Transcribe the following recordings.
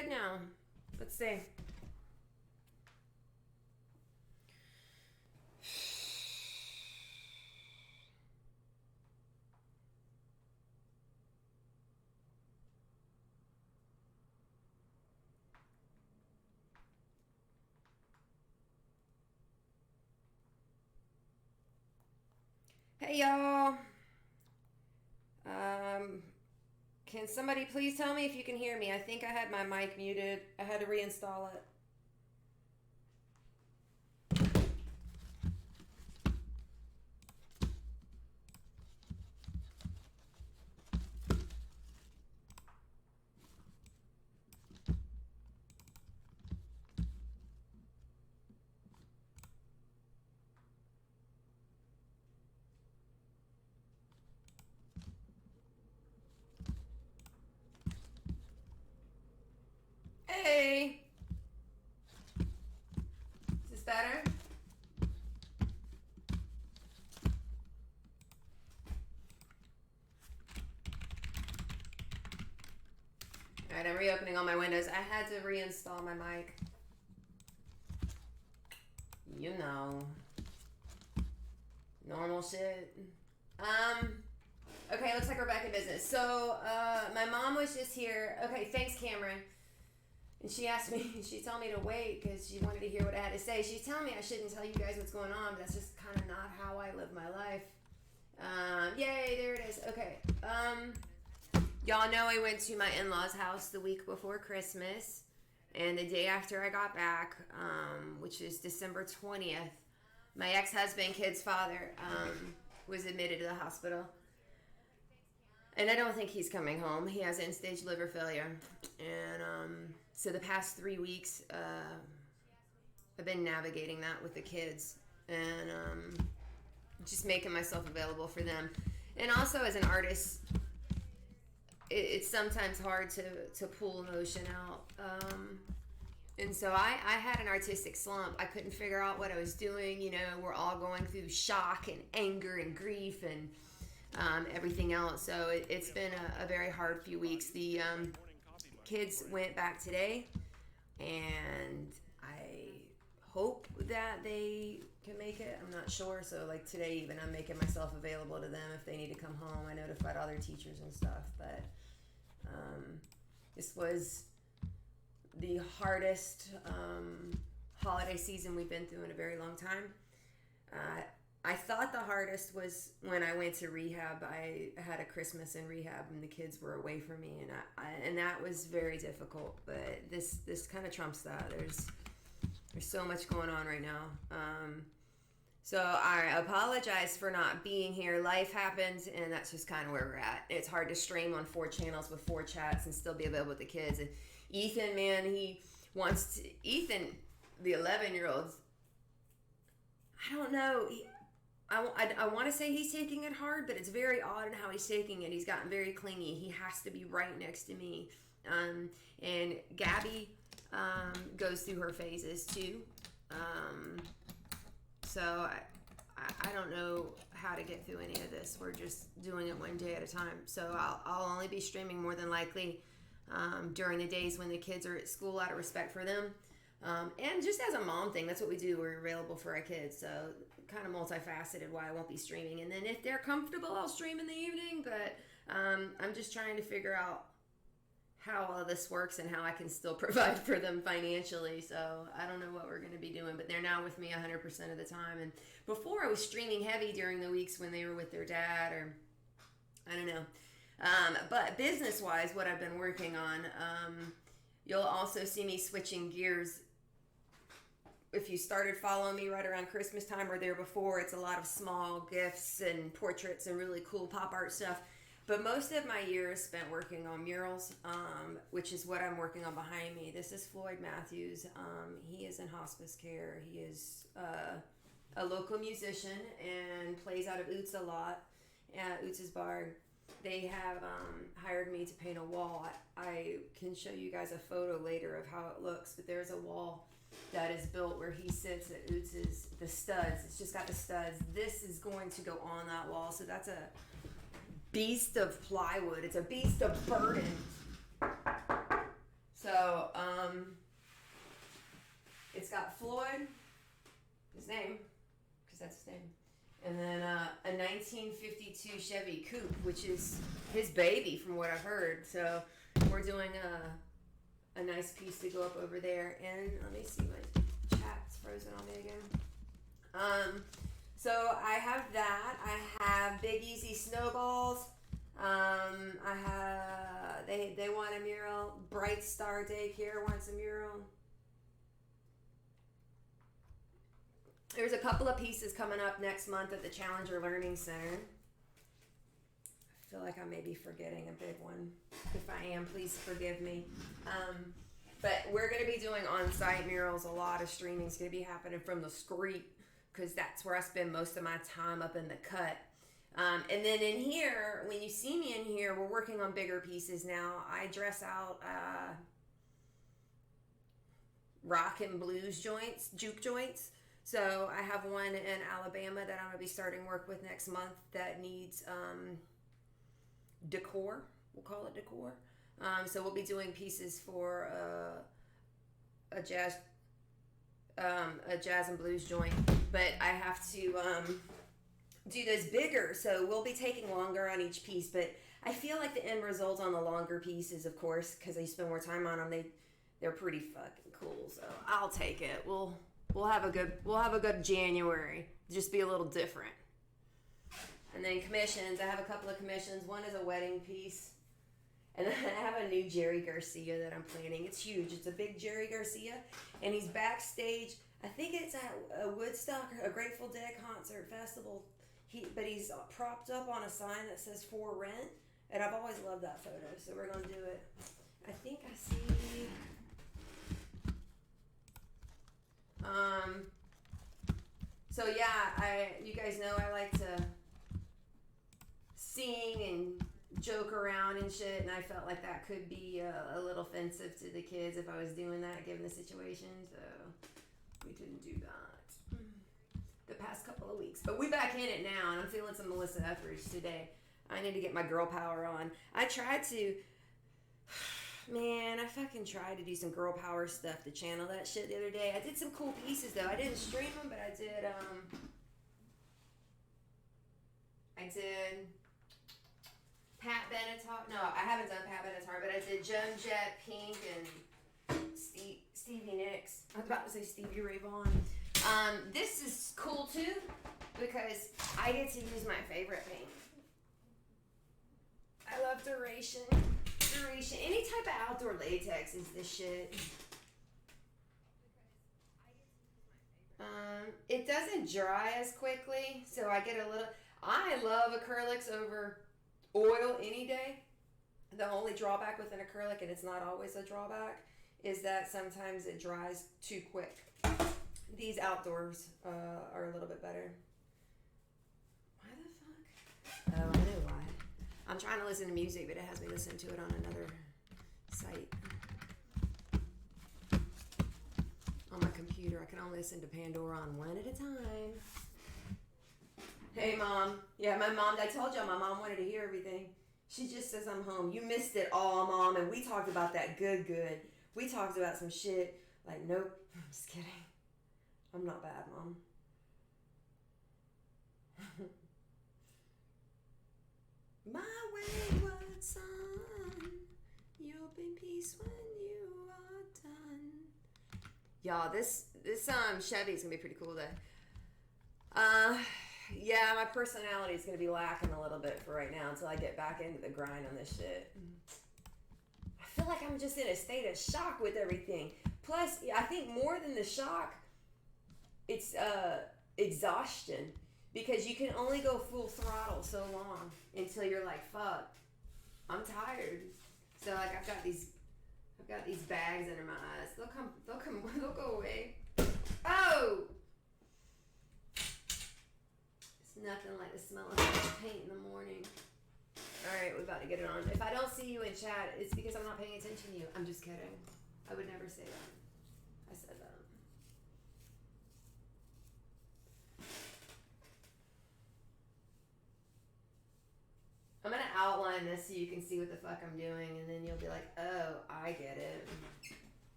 good now. Let's see. Hey y'all. Can somebody please tell me if you can hear me? I think I had my mic muted. I had to reinstall it. Hey! Is this better? Alright, I'm reopening all my windows. I had to reinstall my mic. You know. Normal shit. Okay, looks like we're back in business. So, my mom was just here. Okay, thanks, Cameron. And she asked me, she told me to wait because she wanted to hear what I had to say. She's telling me I shouldn't tell you guys what's going on, but that's just kind of not how I live my life. Yay, there it is. Okay. Y'all know I went to my in-laws' house the week before Christmas. And the day after I got back, which is December 20th, my ex-husband, kid's father, was admitted to the hospital. And I don't think he's coming home. He has end-stage liver failure. And so the past 3 weeks, I've been navigating that with the kids. And just making myself available for them. And also as an artist, it's sometimes hard to pull emotion out. And so I had an artistic slump. I couldn't figure out what I was doing. You know, we're all going through shock and anger and grief and everything else. So it's been a very hard few weeks. The kids went back today, and I hope that they can make it. I'm not sure. So like today even, I'm making myself available to them if they need to come home. I notified all their teachers and stuff. But this was the hardest holiday season we've been through in a very long time. I thought the hardest was when I went to rehab. I had a Christmas in rehab and the kids were away from me, and and that was very difficult. But this kind of trumps that. There's so much going on right now. So I apologize for not being here. Life happens, and that's just kind of where we're at. It's hard to stream on 4 channels with 4 chats and still be available with the kids. And Ethan, man, Ethan, the 11-year-old, I don't know. I want to say he's taking it hard, but it's very odd in how he's taking it. He's gotten very clingy. He has to be right next to me. And Gabby goes through her phases too. So I don't know how to get through any of this. We're just doing it one day at a time. So I'll only be streaming more than likely during the days when the kids are at school out of respect for them. And just as a mom thing, that's what we do. We're available for our kids. So kind of multifaceted why I won't be streaming. And then if they're comfortable, I'll stream in the evening. But I'm just trying to figure out how all this works and how I can still provide for them financially. So I don't know what we're going to be doing, but they're now with me 100% of the time. And before I was streaming heavy during the weeks when they were with their dad, or I don't know. But business-wise, what I've been working on, you'll also see me switching gears. If you started following me right around Christmas time or there before, it's a lot of small gifts and portraits and really cool pop art stuff. But most of my year is spent working on murals, which is what I'm working on behind me. This is Floyd Matthews. He is in hospice care. He is a local musician and plays out of Oots a lot, at Oots' bar. They have hired me to paint a wall. I can show you guys a photo later of how it looks, but there's a wall that is built where he sits at Oots', the studs. It's just got the studs. This is going to go on that wall, so that's a beast of plywood. It's a beast of burden. So got Floyd, his name, because that's his name. And then a 1952 Chevy Coupe, which is his baby from what I've heard. So we're doing a nice piece to go up over there. And let me see, my chat's frozen on me again. So I have that. I have Big Easy Snowballs. I have, they want a mural. Bright Star Daycare wants a mural. There's a couple of pieces coming up next month at the Challenger Learning Center. I feel like I may be forgetting a big one. If I am, please forgive me. But we're going to be doing on-site murals. A lot of streaming is going to be happening from the street because that's where I spend most of my time, up in the cut. And then in here, when you see me in here, we're working on bigger pieces now. I dress out rock and blues joints, juke joints. So I have one in Alabama that I'm going to be starting work with next month that needs decor. We'll call it decor. So we'll be doing pieces for a jazz and blues joint. But I have to do those bigger, so we'll be taking longer on each piece. But I feel like the end result on the longer pieces, of course, because I spend more time on them, they're pretty fucking cool. So I'll take it. We'll have a good January. Just be a little different. And then commissions. I have a couple of commissions. One is a wedding piece. And then I have a new Jerry Garcia that I'm planning. It's huge. It's a big Jerry Garcia. And he's backstage. I think it's at a Woodstock, a Grateful Dead concert festival. But he's propped up on a sign that says for rent. And I've always loved that photo. So we're going to do it. I think I see... So yeah, you guys know I like to sing and joke around and shit, and I felt like that could be a little offensive to the kids if I was doing that given the situation, so we didn't do that the past couple of weeks. But we back in it now, and I'm feeling some Melissa Etheridge today. I need to get my girl power on. I tried to... Man, I fucking tried to do some girl power stuff to channel that shit the other day. I did some cool pieces though. I didn't stream them, but I did Pat Benatar. No, I haven't done Pat Benatar, but I did Joan Jett, Pink, and Stevie Nicks. I was about to say Stevie Ray Vaughan. This is cool too because I get to use my favorite paint. I love duration. Any type of outdoor latex is this shit. It doesn't dry as quickly, so I get a little... I love acrylics over oil any day. The only drawback with an acrylic, and it's not always a drawback, is that sometimes it dries too quick. These outdoors are a little bit better. Why the fuck? Oh, I know why. I'm trying to listen to music, but it has me listen to it on another site. On my computer, I can only listen to Pandora on one at a time. Hey, Mom. Yeah, my mom, I told y'all my mom wanted to hear everything. She just says I'm home. You missed it all, Mom, and we talked about that good. We talked about some shit. Like, nope, I'm just kidding. I'm not bad, Mom. My wayward son, you'll be peace when you are done. Y'all, this Chevy's gonna be pretty cool though. Yeah, my personality is gonna be lacking a little bit for right now until I get back into the grind on this shit. I feel like I'm just in a state of shock with everything. Plus, I think more than the shock, it's exhaustion. Because you can only go full throttle so long until you're like, fuck, I'm tired. So like I've got these bags under my eyes. They'll go away. Oh! It's nothing like the smell of paint in the morning. Alright, we're about to get it on. If I don't see you in chat, it's because I'm not paying attention to you. I'm just kidding. I would never say that. I said that. I'm going to outline this so you can see what the fuck I'm doing, and then you'll be like, oh, I get it.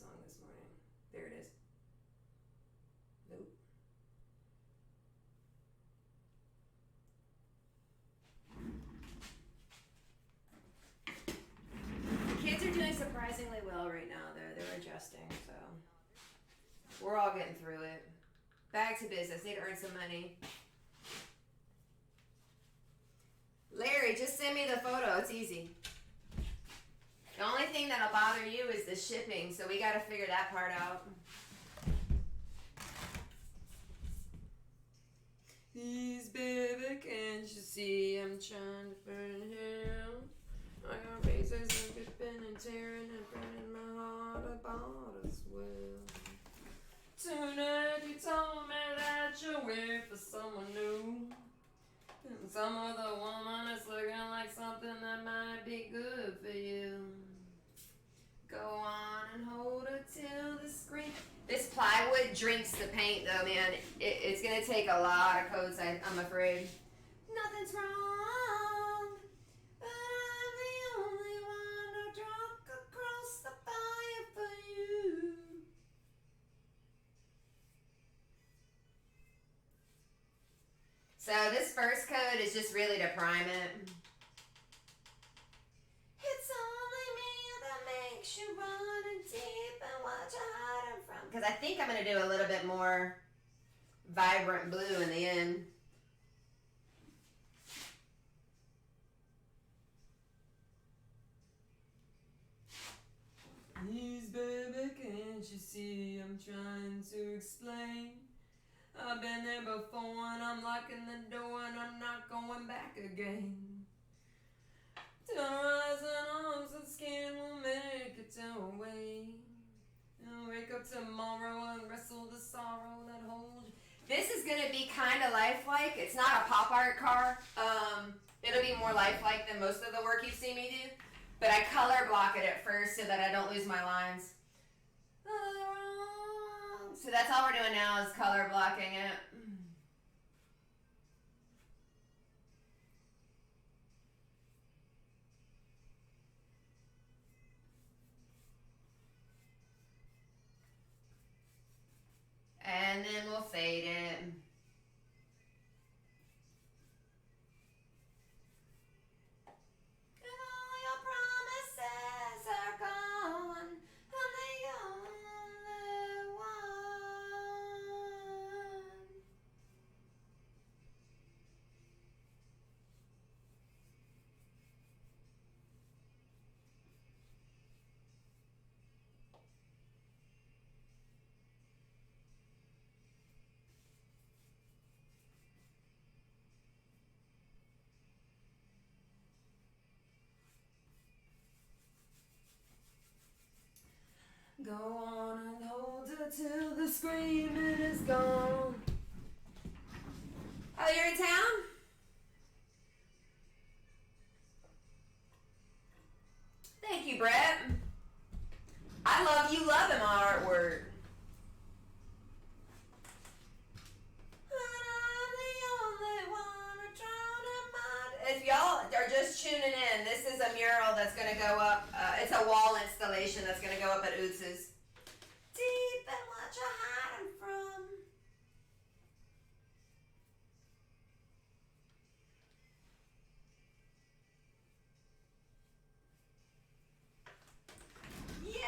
song this morning. There it is. Nope. The kids are doing surprisingly well right now, though. They're adjusting, so we're all getting through it. Back to business. Need to earn some money. Larry, just send me the photo. It's easy. The only thing that'll bother you is the shipping, so we got to figure that part out. Please, baby, can't you see I'm trying to burn hell? I got pieces of ripping and tearing and burning my heart about as well. Tonight you told me that you're waiting for someone new. And some other woman is looking like something that might be good for you. Go on and hold her till the screen. This plywood drinks the paint though, man. It's going to take a lot of coats, I'm afraid. Nothing's wrong, but I'm the only one who drunk across the fire for you. So this first coat is just really to prime it. It's only me that makes you run deep and what you're hiding from. Because I think I'm going to do a little bit more vibrant blue in the end. Please, baby, can't you see I'm trying to explain? I've been there before and I'm locking the door and I'm not going back again. Rising arms and skin will make it away. And wake up tomorrow and wrestle the sorrow that holds you. This is going to be kind of lifelike. It's not a pop art car. It'll be more lifelike than most of the work you've seen me do. But I color block it at first so that I don't lose my lines. So that's all we're doing now is color blocking it. And then we'll fade it. And all your promises are gone. I'm the only one. Go on and hold her till the screaming is gone. Oh, you're in town? Thank you, Brett. I love you loving my artwork. If y'all are just tuning in, this is a mural that's going to go up. It's a wall installation that's going to go up at Oots's. Deep in what you're hiding from. Yeah.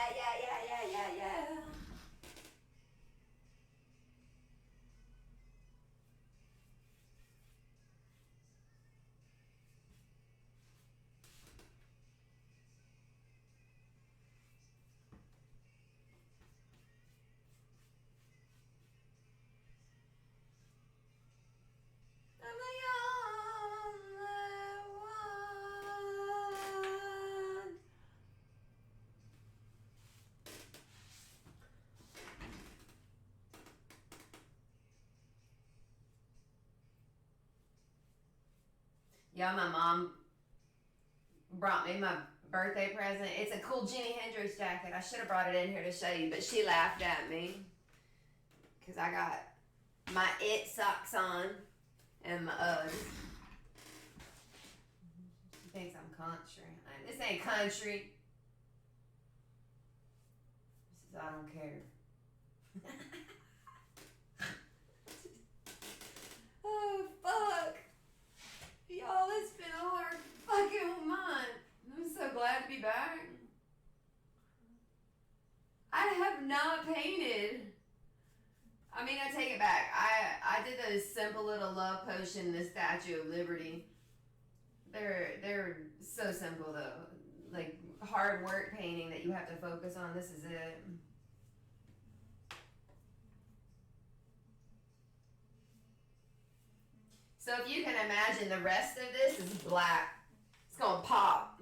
Yeah, my mom brought me my birthday present. It's a cool Jimi Hendrix jacket. I should have brought it in here to show you, but she laughed at me because I got my It socks on and my Uggs. She thinks I'm country. This ain't country. This is so I don't care. Oh, fuck. Y'all, it's been a hard fucking month. I'm so glad to be back. I have not painted. I mean, I take it back. I did those simple little love potion, the Statue of Liberty. They're so simple though. Like hard work painting that you have to focus on. This is it. So if you can imagine, the rest of this is black. It's gonna pop.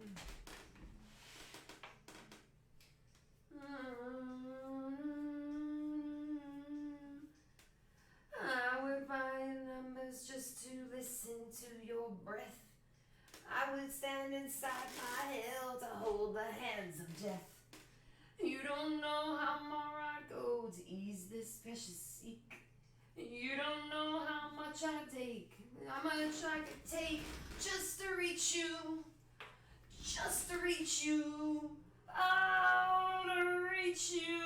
I would find numbers just to listen to your breath. I would stand inside my hell to hold the hands of death. You don't know how far I'd go to ease this precious ache. You don't know how much I take, how much I could take just to reach you, just to reach you, oh, to reach you.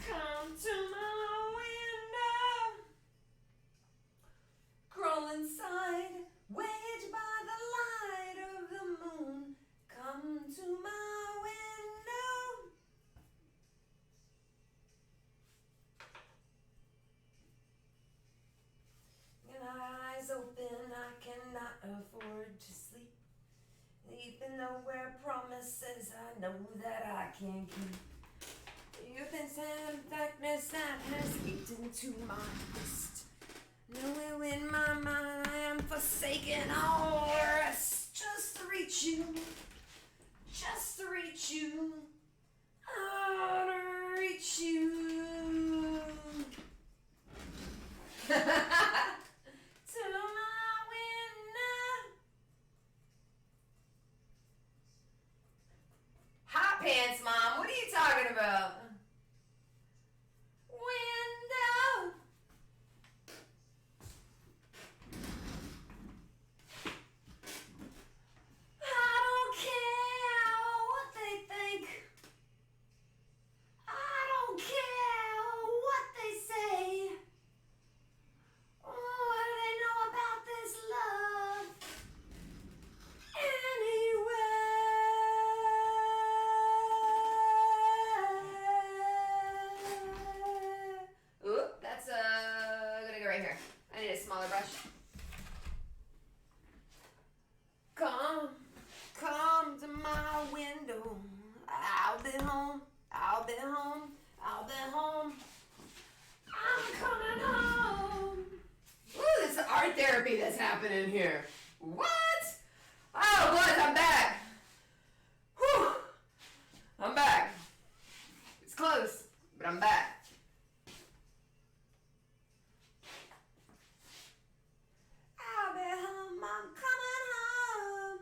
Come to my window, crawl inside, wedged by the light of the moon. Come to my window. And eyes open, I cannot afford to sleep. Even though we're promises I know that I can't keep. You've been sent darkness that has leaked into my wrist. Knowing in my mind I am forsaken all rest. Just to reach you, just to reach you, oh, to reach you. To my window. Hot pants, Mom. What are you talking about? Window. I don't care what they think. I don't care what they say. What do they know about this love? Anyway. Oop, that's gonna go right here. I need a smaller brush. Come to my window. I'll be home. I'll be home. I'll be home. I'm coming home. Ooh, this is art therapy that's happening here. What? Oh, boys, I'm back. Whew. I'm back. It's close, but I'm back. I'll be home. I'm coming home.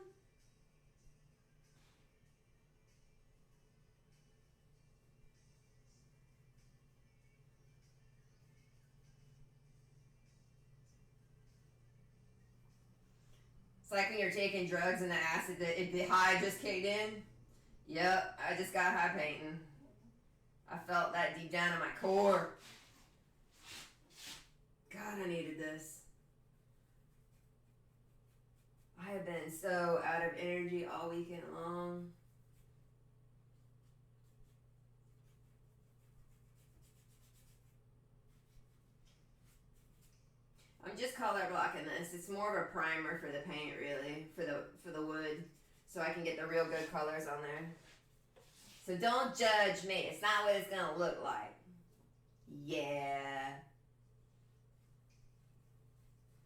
It's like when you're taking drugs and the acid, the high just kicked in. Yep, I just got high painting. I felt that deep down in my core. God, I needed this. I have been so out of energy all weekend long. I'm just color blocking this. It's more of a primer for the paint, really, for the wood, so I can get the real good colors on there. So don't judge me. It's not what it's gonna look like. Yeah.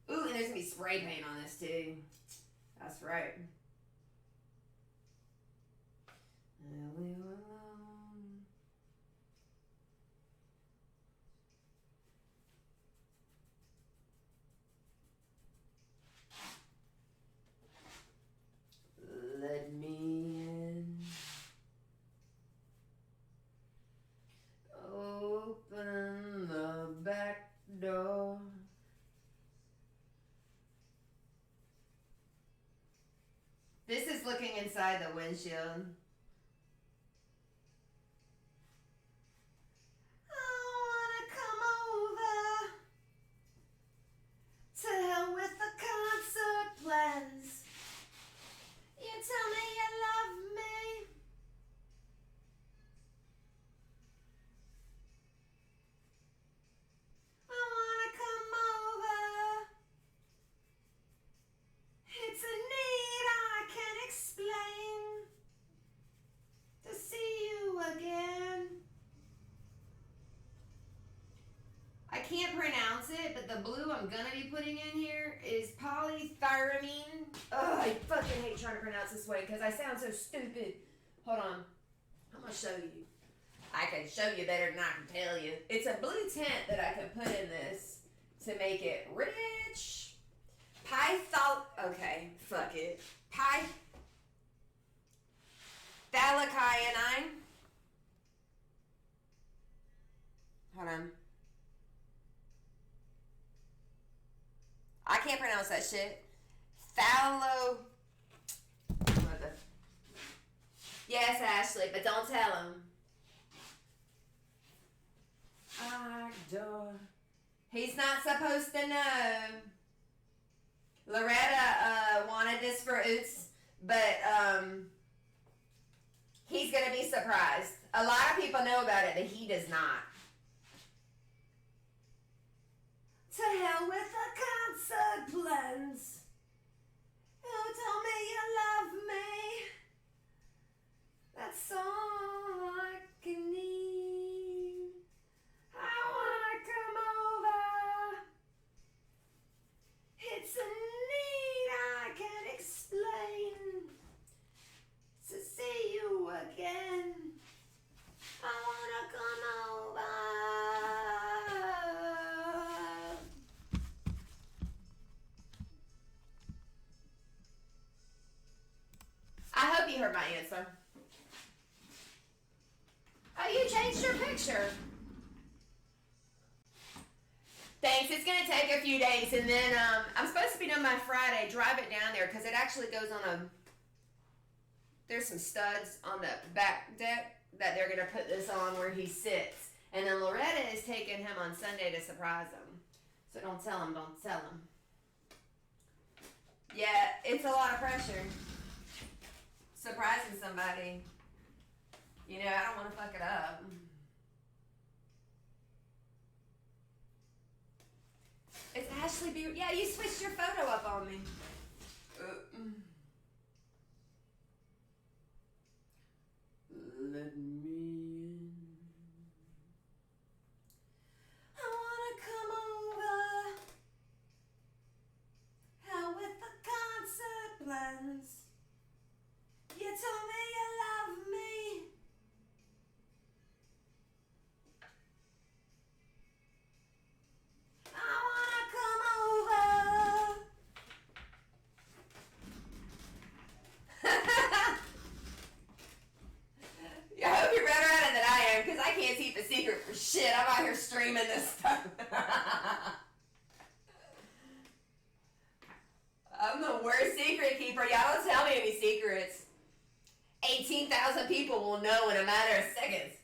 Ooh, and there's gonna be spray paint on this too. That's right. We were alone. Let me in. Open the back door. This is looking inside the windshield. I wanna come over. To hell with the concert plans. You tell me you love me. I wanna come over. It's a need I can't explain. To see you again. I can't pronounce it, but the blue I'm gonna be putting in here is polythyramine. Ugh, I fucking hate trying to pronounce this way because I sound so stupid. Hold on. I'm gonna show you. I can show you better than I can tell you. It's a blue tint that I could put in this to make it rich. Okay, fuck it. Phthalocyanine. Hold on. I can't pronounce that shit. Yes, Ashley, but don't tell him. He's not supposed to know. Loretta wanted this for Oots, but he's gonna be surprised. A lot of people know about it, but he does not. To hell with the concert plans. Oh, tell me you love me. That's all I can need. I wanna come over. It's a need I can't explain. To see you again. I wanna come over. I hope you heard my answer. Oh, you changed your picture. Thanks. It's going to take a few days, and then I'm supposed to be done by Friday. Drive it down there because it actually goes on a... There's some studs on the back deck that they're going to put this on where he sits. And then Loretta is taking him on Sunday to surprise him. So don't tell him, don't tell him. Yeah, it's a lot of pressure. Surprising somebody. You know, I don't want to fuck it up. It's Ashley B. Yeah, you switched your photo up on me. Let me in. I wanna come over. Hell with the concert plans. You told me you love me. I wanna come over. I hope you're better at it than I am, because I can't keep a secret for shit. I'm out here streaming this stuff. I'm the worst secret keeper. Y'all don't tell me any secrets. 18,000 people will know in a matter of seconds.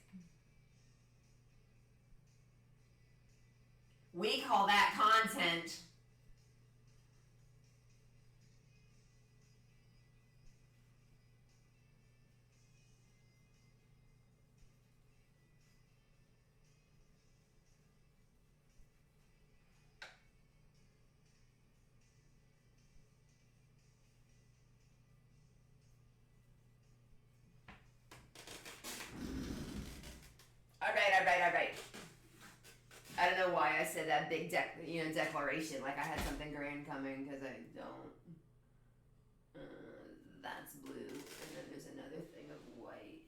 We call that content. All right. I don't know why I said that big declaration like I had something grand coming, because I don't. That's blue, and then there's another thing of white.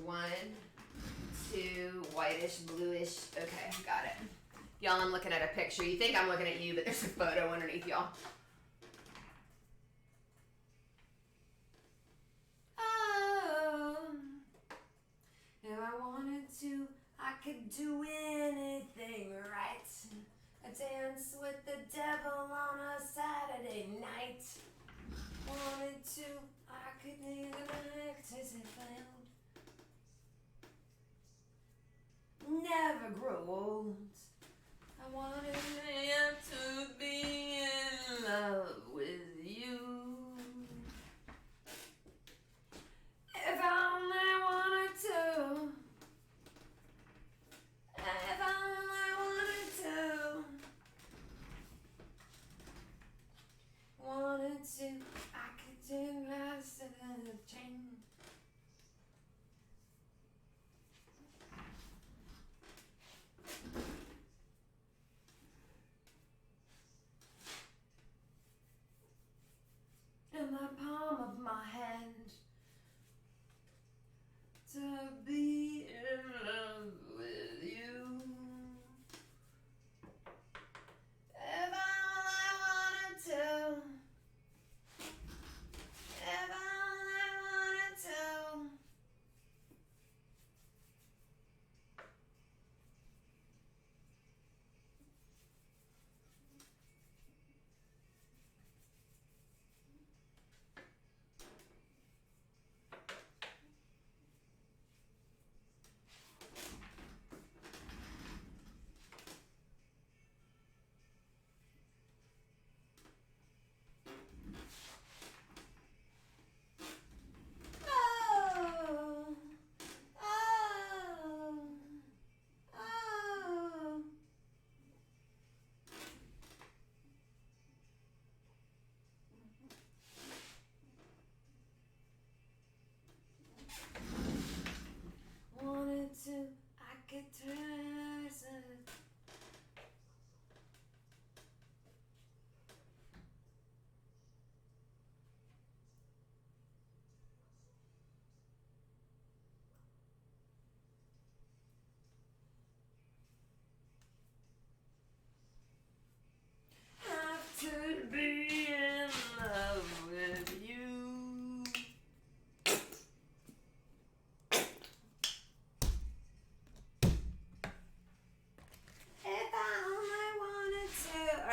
1, 2, whitish, bluish. Okay, got it. Y'all, I'm looking at a picture. You think I'm looking at you, but there's a photo underneath y'all. If I wanted to, I could do anything right. A dance with the devil on a Saturday night.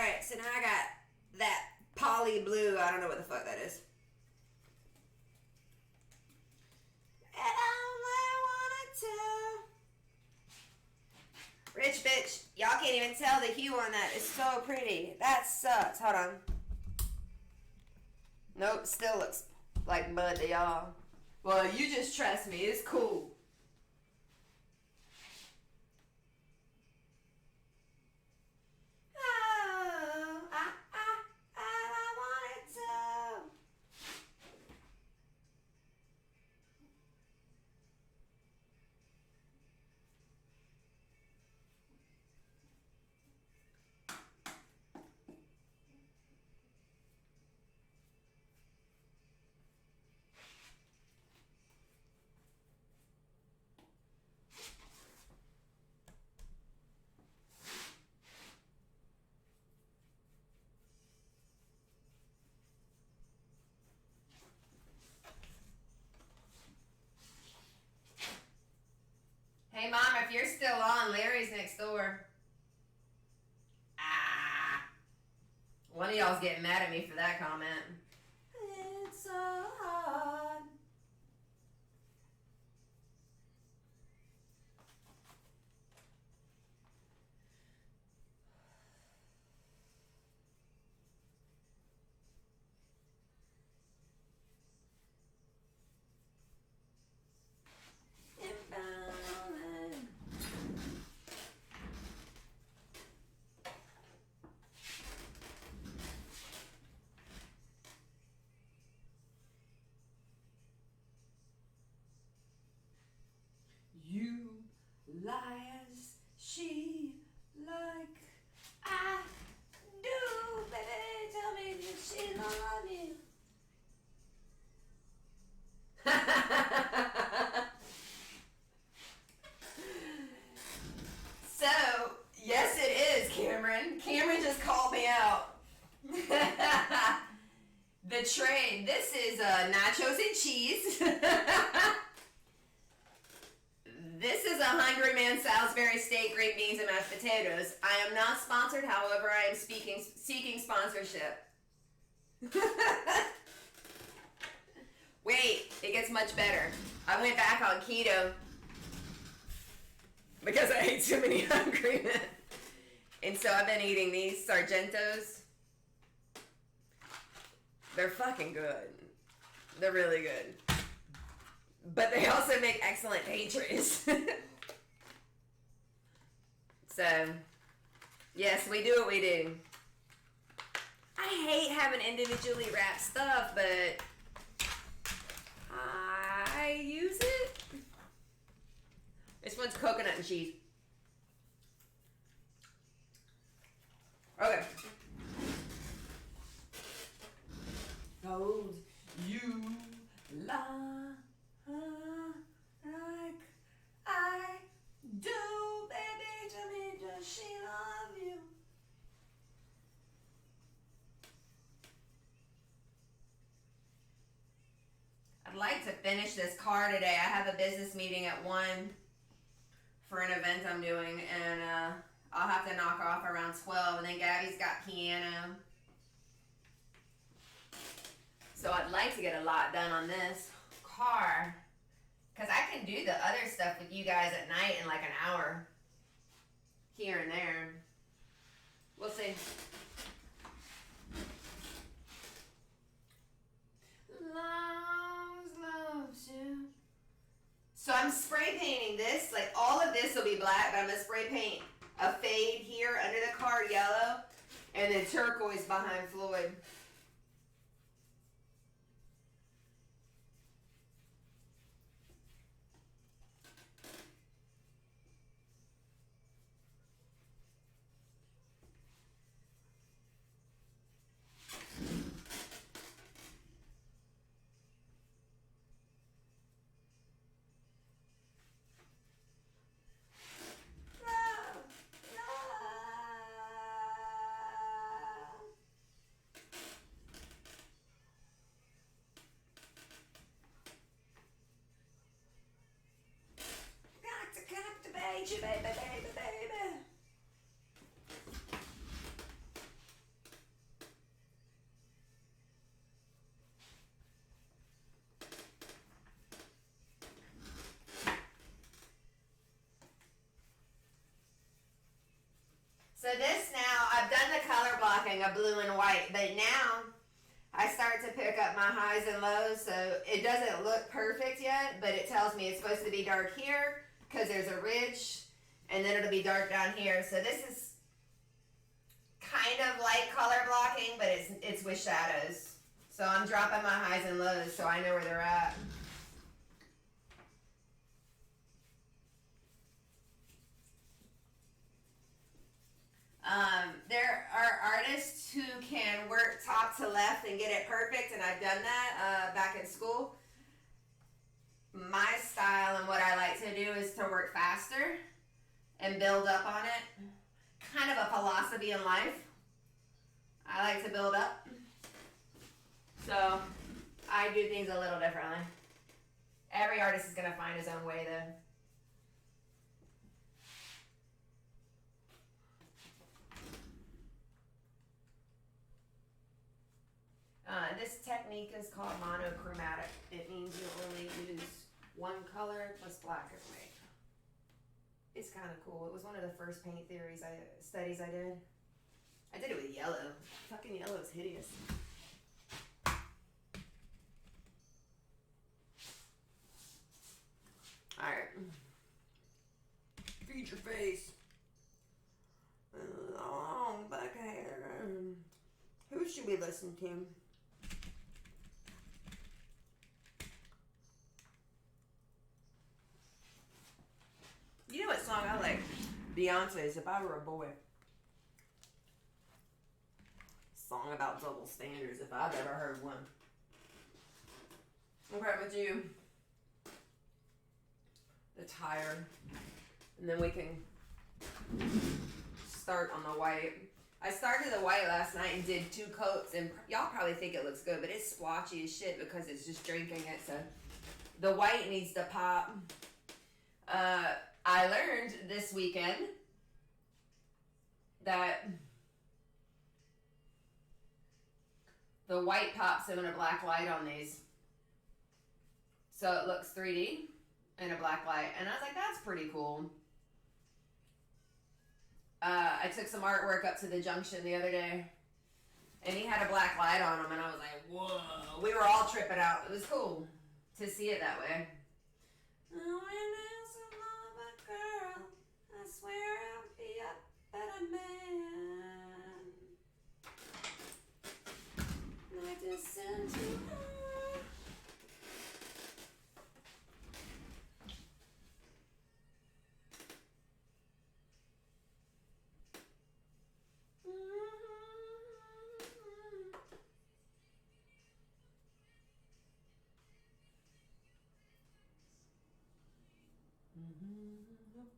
Alright, so now I got that poly blue. I don't know what the fuck that is. And I wanted to. Rich bitch. Y'all can't even tell the hue on that. It's so pretty. That sucks. Hold on. Nope, still looks like mud to y'all. Well, you just trust me. It's cool. Hey, Mom, if you're still on, Larry's next door. Ah. One of y'all's getting mad at me for that comment. It's so hard. You liars, she like I do, baby. Tell me that she love you. So, yes, it is, Cameron. Cameron just called me out. The trade. This is nachos and cheese. This is a Hungry Man Salisbury steak, green beans, and mashed potatoes. I am not sponsored, however, I am seeking sponsorship. Wait, it gets much better. I went back on keto because I ate too many Hungry Men. And so I've been eating these Sargentos. They're fucking good. They're really good. But they also make excellent day trays. So, yes, we do what we do. I hate having individually wrapped stuff, but I use it. This one's coconut and cheese. Okay. Told you lie like I do, baby. Tell me, does she love you? I'd like to finish this car today. I have a business meeting at 1 for an event I'm doing, and I'll have to knock off around 12, and then Gabby's got piano. So I'd like to get a lot done on this car, because I can do the other stuff with you guys at night in like an hour, here and there. We'll see. Loves you. So I'm spray painting this, like all of this will be black, but I'm going to spray paint a fade here under the car yellow, and then turquoise behind Floyd. a blue and white. But now I start to pick up my highs and lows, so it doesn't look perfect yet, but it tells me it's supposed to be dark here because there's a ridge, and then it'll be dark down here. So this is kind of light color blocking, but it's with shadows. So I'm dropping my highs and lows so I know where they're at. There are artists who can work top to left and get it perfect, and I've done that back in school. My style and what I like to do is to work faster and build up on it. Kind of a philosophy in life. I like to build up. So I do things a little differently. Every artist is going to find his own way though. This technique is called monochromatic. It means you only use one color plus black and white. It's kind of cool. It was one of the first paint studies I did. I did it with yellow. Fucking yellow is hideous. Alright. Feed your face. Long back hair. Who should we listen to? You know what song I like? Beyonce's If I Were a Boy. Song about double standards, if I've ever heard one. Okay, with you. The tire. And then we can start on the white. I started the white last night and did 2 coats, and y'all probably think it looks good, but it's splotchy as shit because it's just drinking it, so the white needs to pop. I learned this weekend that the white pops in a black light on these. So it looks 3D in a black light. And I was like, that's pretty cool. I took some artwork up to the junction the other day, and he had a black light on him, and I was like, whoa. We were all tripping out. It was cool to see it that way. Oh, girl, I swear I'll be a better man. Like to send to her.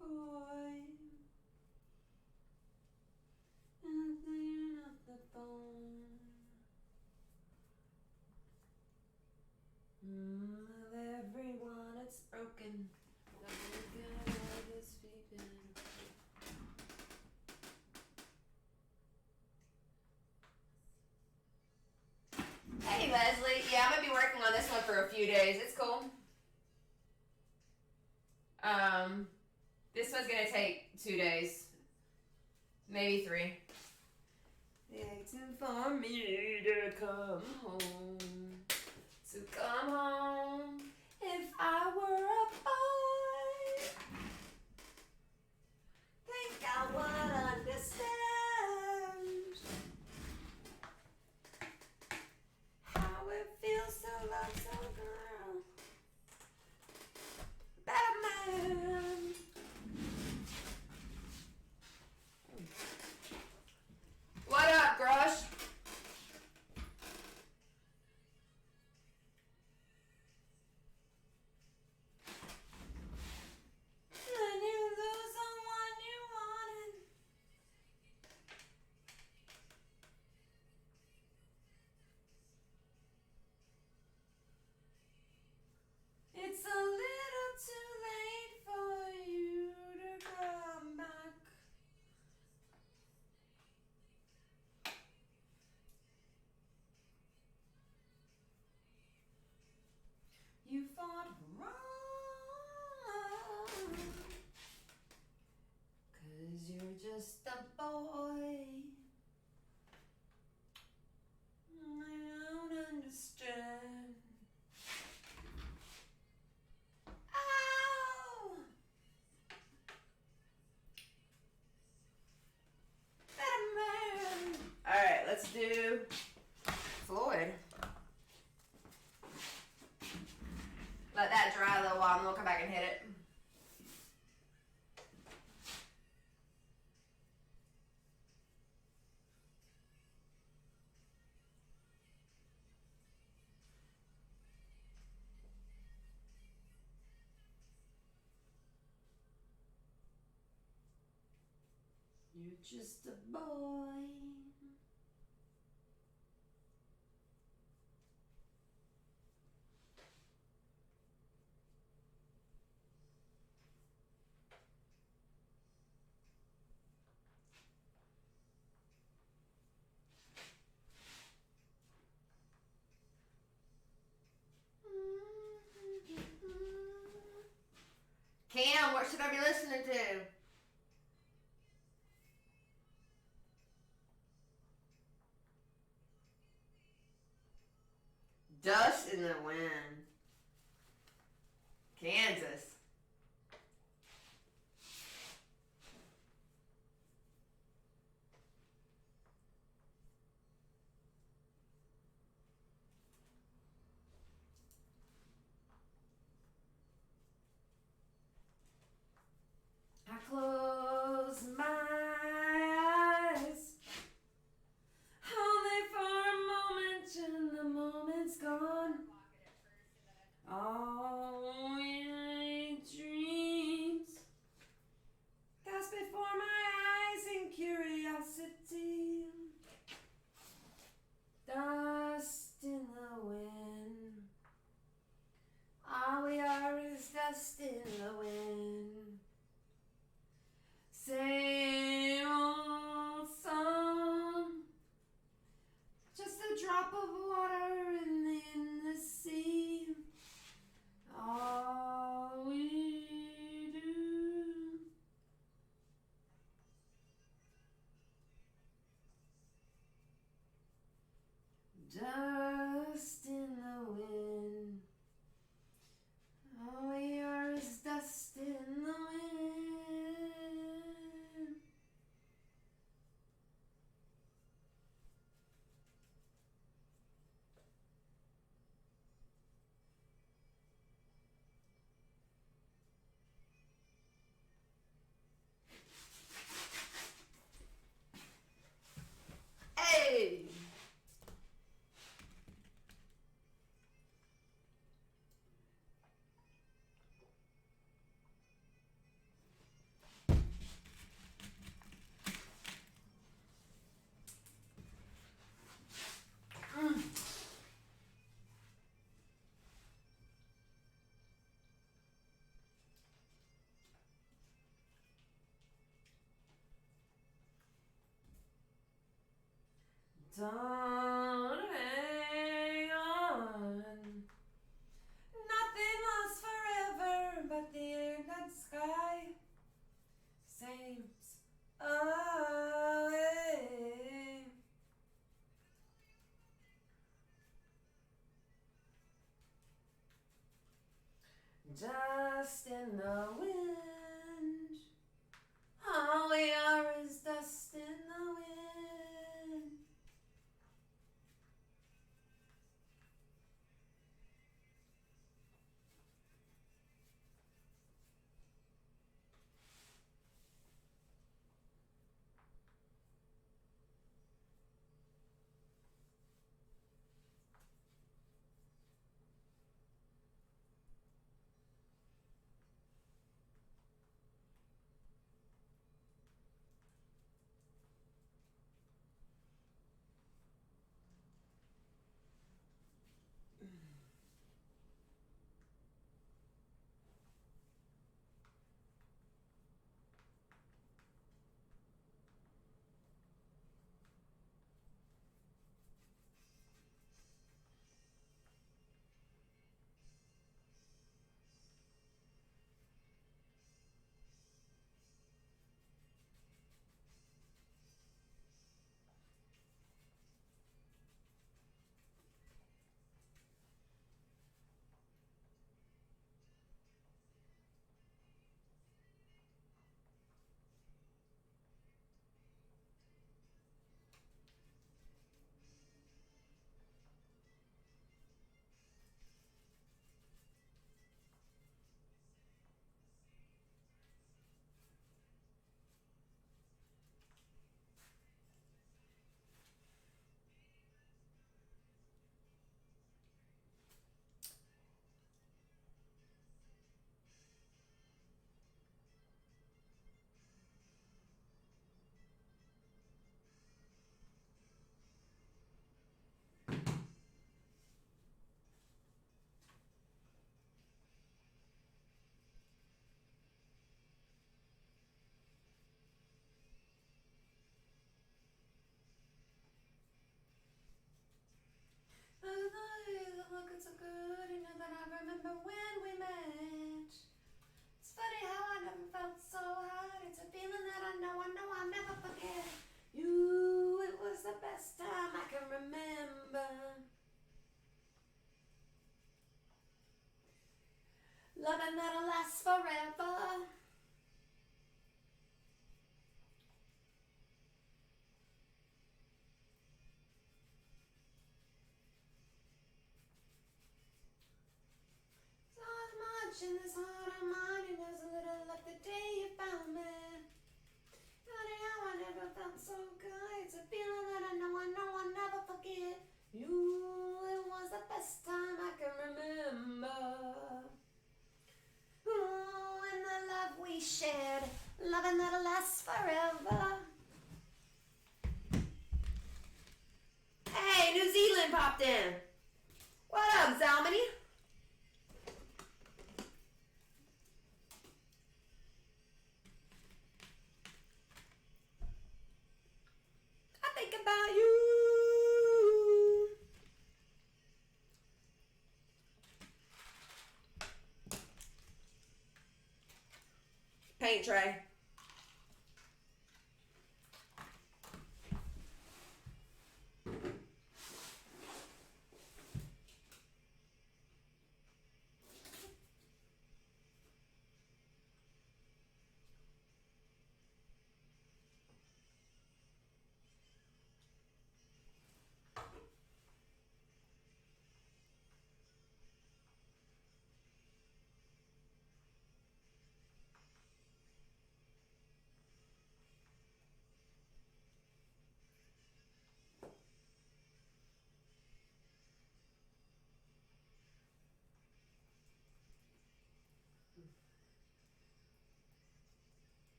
Boy, and clean up the phone. Of everyone, it's broken. Hey Leslie, yeah, I'm gonna be working on this one for a few days. It's cool. This one's gonna take 2 days, maybe 3. Waiting for me to come home, to come home. If I were a boy, think I would understand how it feels to love some girl. Batman. What up, Grush? When you lose someone you wanted. do Floyd. Let that dry a little while and we'll come back and hit it. You're just a boy. Cam, what should I be listening to? Dust in the Wind. Kansas. I close my eyes only for a moment and the moment's gone. All my dreams pass before my eyes in curiosity. Dust in the wind. All we are is dust in the wind. Same old song, just a drop of water in the sea. All we do. Dust in the wind. All we are is dust in the wind. Hey! Don't hang on. Nothing lasts forever but the air and sky. Sames away. Dust in the wind. All we are is dust in the wind. remember when we met. It's funny how I never felt so hot. It's a feeling that I know I'll never forget. You, it was the best time I can remember. Loving that'll last forever. In this heart of mine, it was a little like the day you found me. Funny how I never felt so good. It's a feeling that I know I'll never forget. You, it was the best time I can remember. Ooh, and the love we shared, loving that'll last forever. Hey, New Zealand popped in. What up, Zalmany? Think about you. Paint tray.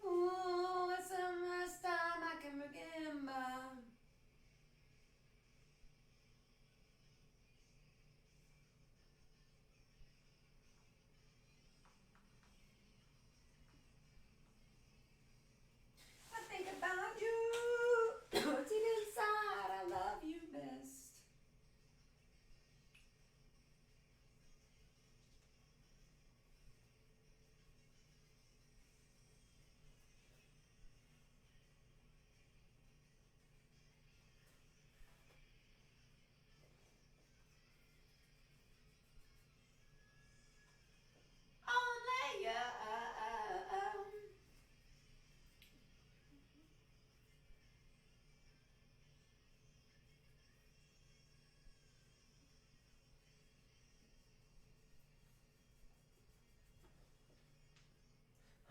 Ooh, it's the first time I can remember. I think about you. Deep inside, I love you best. Only you.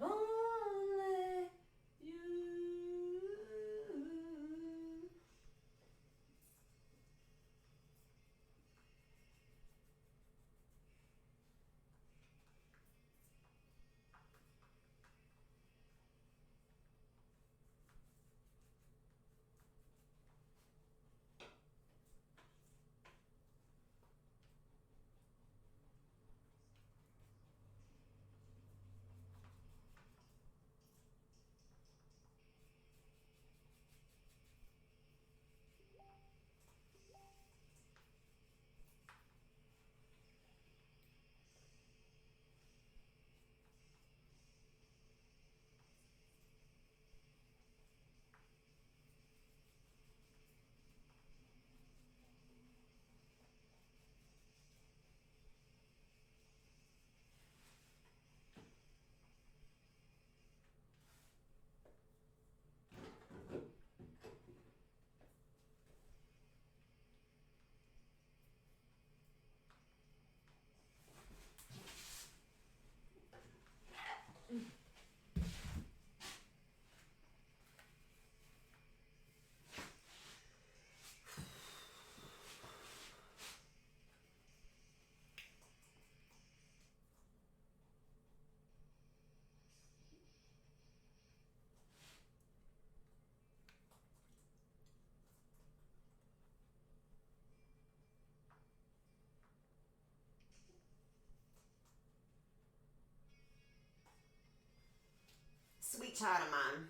Only you. Sweet child of mine.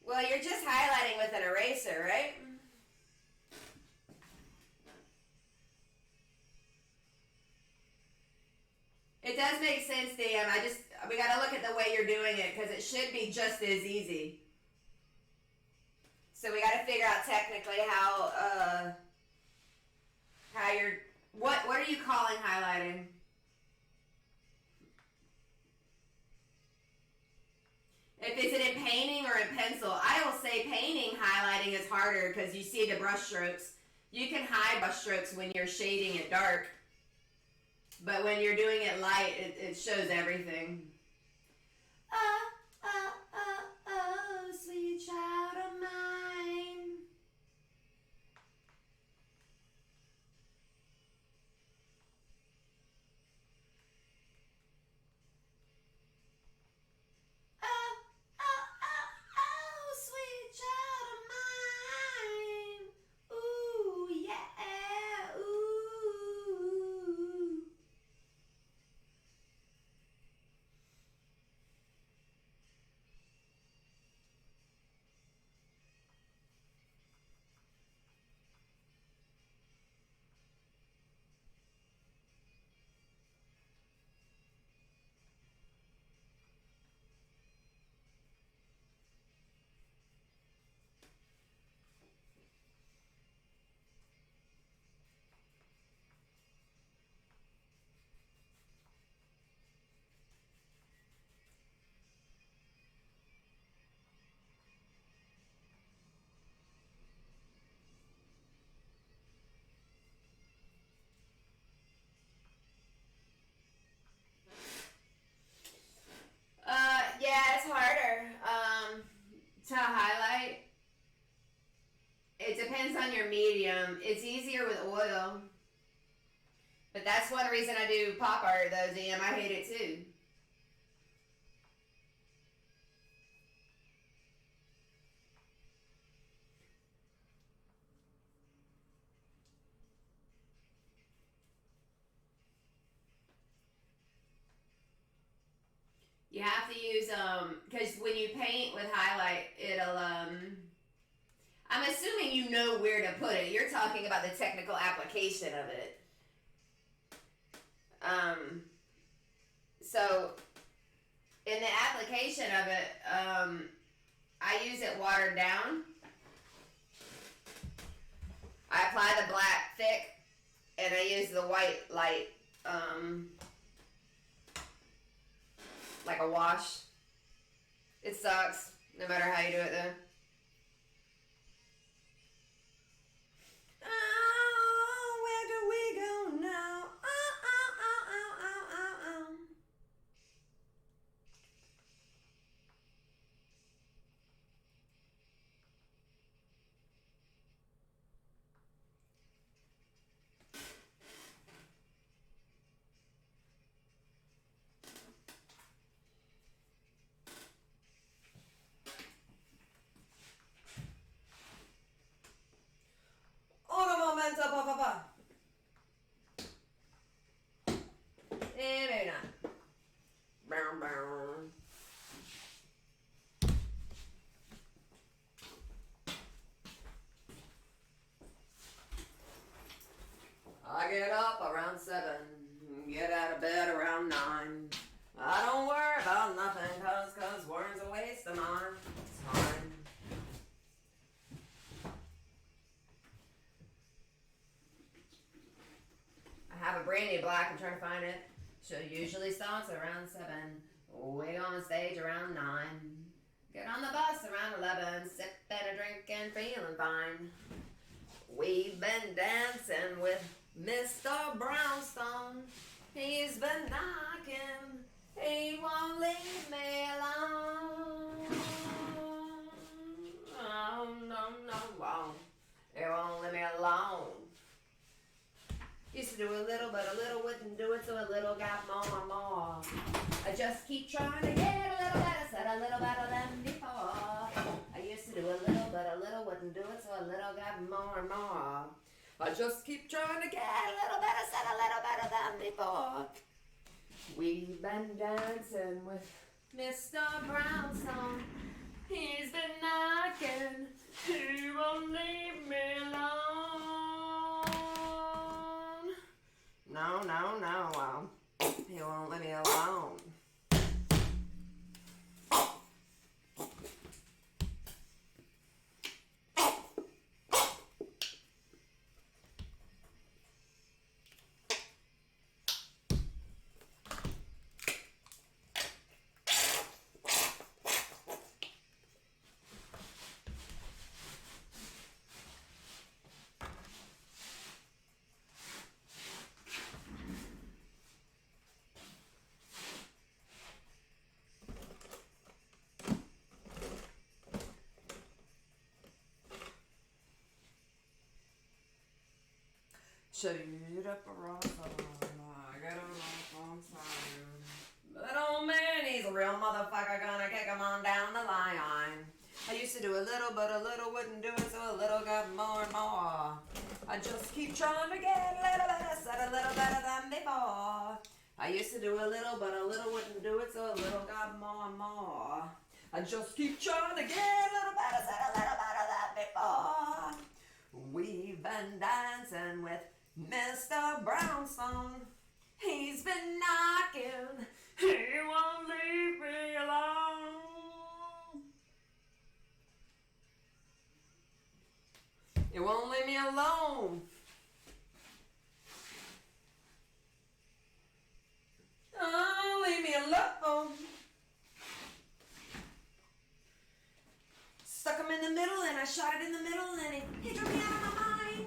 Well, you're just highlighting with an eraser, right? It does make sense, DM. We gotta look at the way you're doing it because it should be just as easy. So we gotta figure out technically how you're, what are you calling highlighting? If it's in painting or in pencil, I will say painting highlighting is harder because you see the brush strokes. You can hide brush strokes when you're shading it dark, but when you're doing it light, it shows everything. Oh, oh, oh, oh, sweet child of mine. Oh, oh, oh, oh, sweet child of mine. Ooh, yeah, ooh. Yeah, it's harder to highlight. It depends on your medium. It's easier with oil. But that's one reason I do pop art though, DM. I hate it too. You have to use because when you paint with highlight, it'll I'm assuming you know where to put it. You're talking about the technical application of it. So in the application of it, I use it watered down. I apply the black thick, and I use the white light, like a wash. It sucks, no matter how you do it though. Oh, where do we go now? Oh, oh, oh, oh, oh, oh, oh. Un momento, papá. Maybe not. Bow, bow. I get up around 7, get out of bed around 9. I don't worry about nothing, cause worrying's a waste of mine. Time. I have a brand new black, I'm trying to find it. Show usually starts around 7. We go on stage around 9. Get on the bus around 11. Sipping a drink and feeling fine. We've been dancing with Mr. Brownstone. He's been knocking. He won't leave me alone. Oh, no, won't. He won't leave me alone. Used to do a little, but a little wouldn't do it, so a little got more and more. I just keep trying to get a little better, said a little better than before. I used to do a little, but a little wouldn't do it, so a little got more and more. I just keep trying to get a little better, said a little better than before. We've been dancing with Mr. Brownstone. He's been knocking. He won't leave me alone. No, no, no. He won't leave me alone. Shoot up a rock, I got a rock on fire. That old man, he's a real motherfucker, gonna kick him on down the line. I used to do a little, but a little wouldn't do it, so a little got more and more. I just keep trying to get a little better, said a little better than before. I used to do a little, but a little wouldn't do it, so a little got more and more. I just keep trying to get a little better, said a little better than before. We've been dancing with Mr. Brownstone. He's been knocking. He won't leave me alone. He won't leave me alone. Oh, leave me alone. Stuck him in the middle and I shot it in the middle and he took me out of my mind.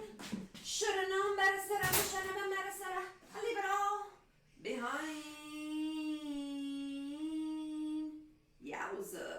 Should've known better, said I wish I never met her, said I leave it all behind. Yowza.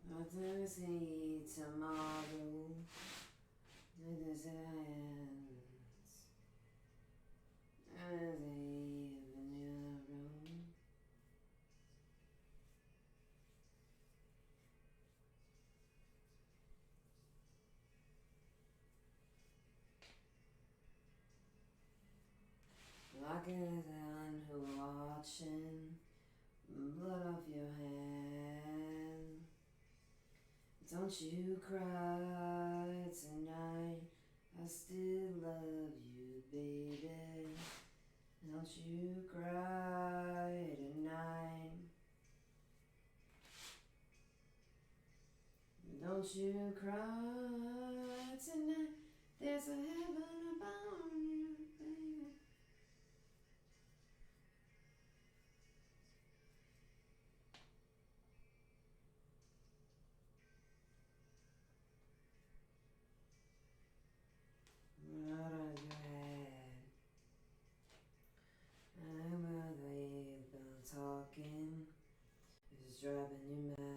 What does he tomorrow? What does it ends? As a vanilla room. Lock it down, who watching? Blood off your hand. Don't you cry tonight. I still love you, baby. Don't you cry tonight. Don't you cry tonight. There's a heaven above you, baby. Out of your head. I'm really been talking. It's driving you mad.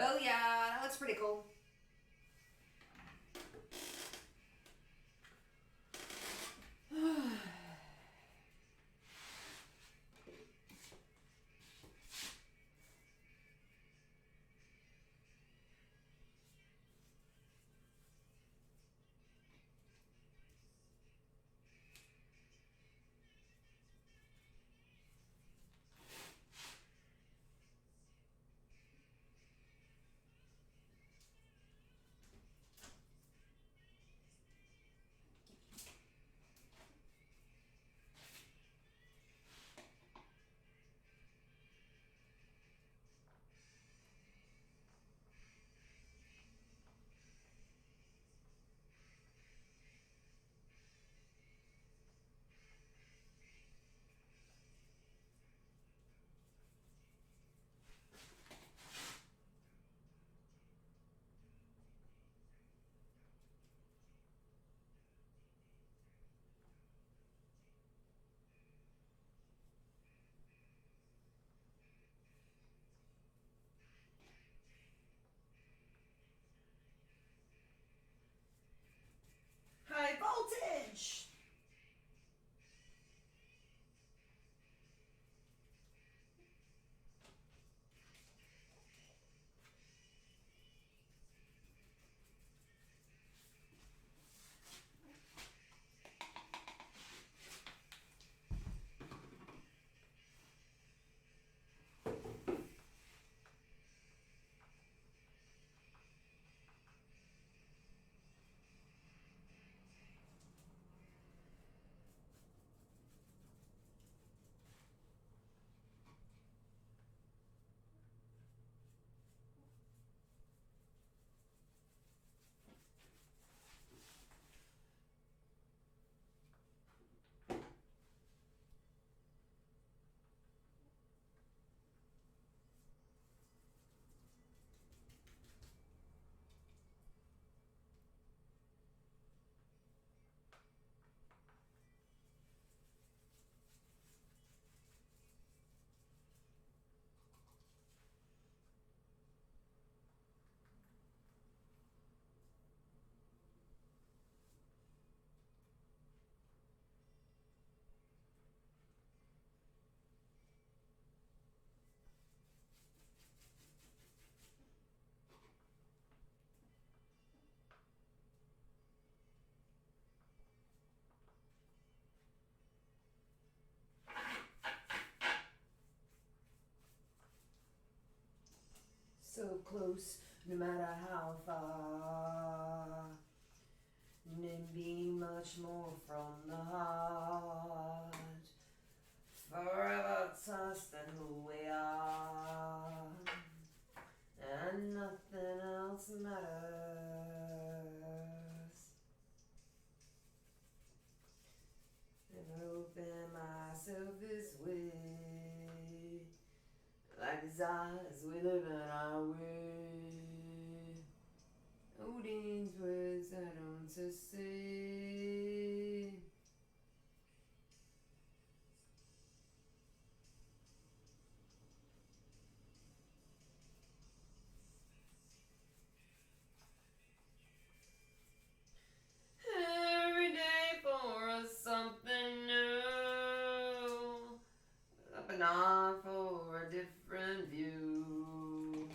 Booyah! That looks pretty cool. High voltage. So close, no matter how far. And be much more from the heart. Forever trust in who we are. And nothing else matters. Never open myself this way. Like his eyes, we live in our way. Odin's words I don't to say. Every day for us something new. Up and on for a different view.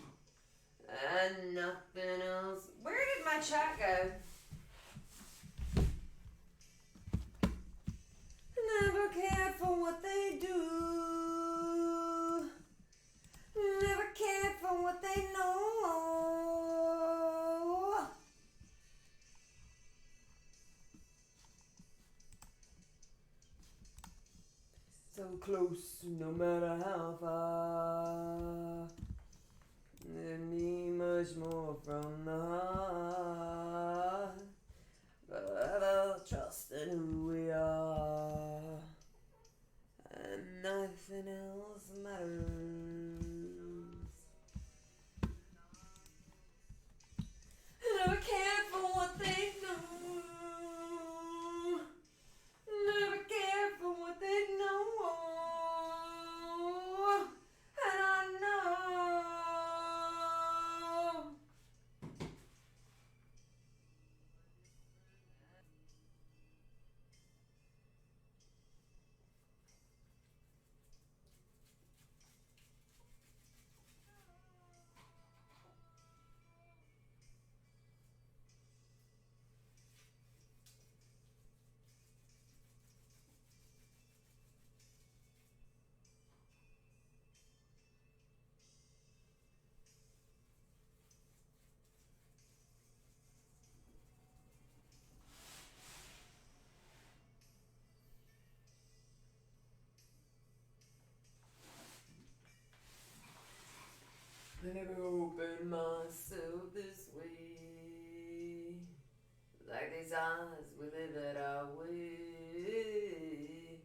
And nothing else. Where did my chat go? Never cared for what they do. Never cared for what they know. So close, no matter how far. There be much more from the heart. But I'll trust in who we are. And nothing else matters. Never cared for what they do. Never cared for what they know. And I know I never opened myself this way. Like these eyes will live it our way.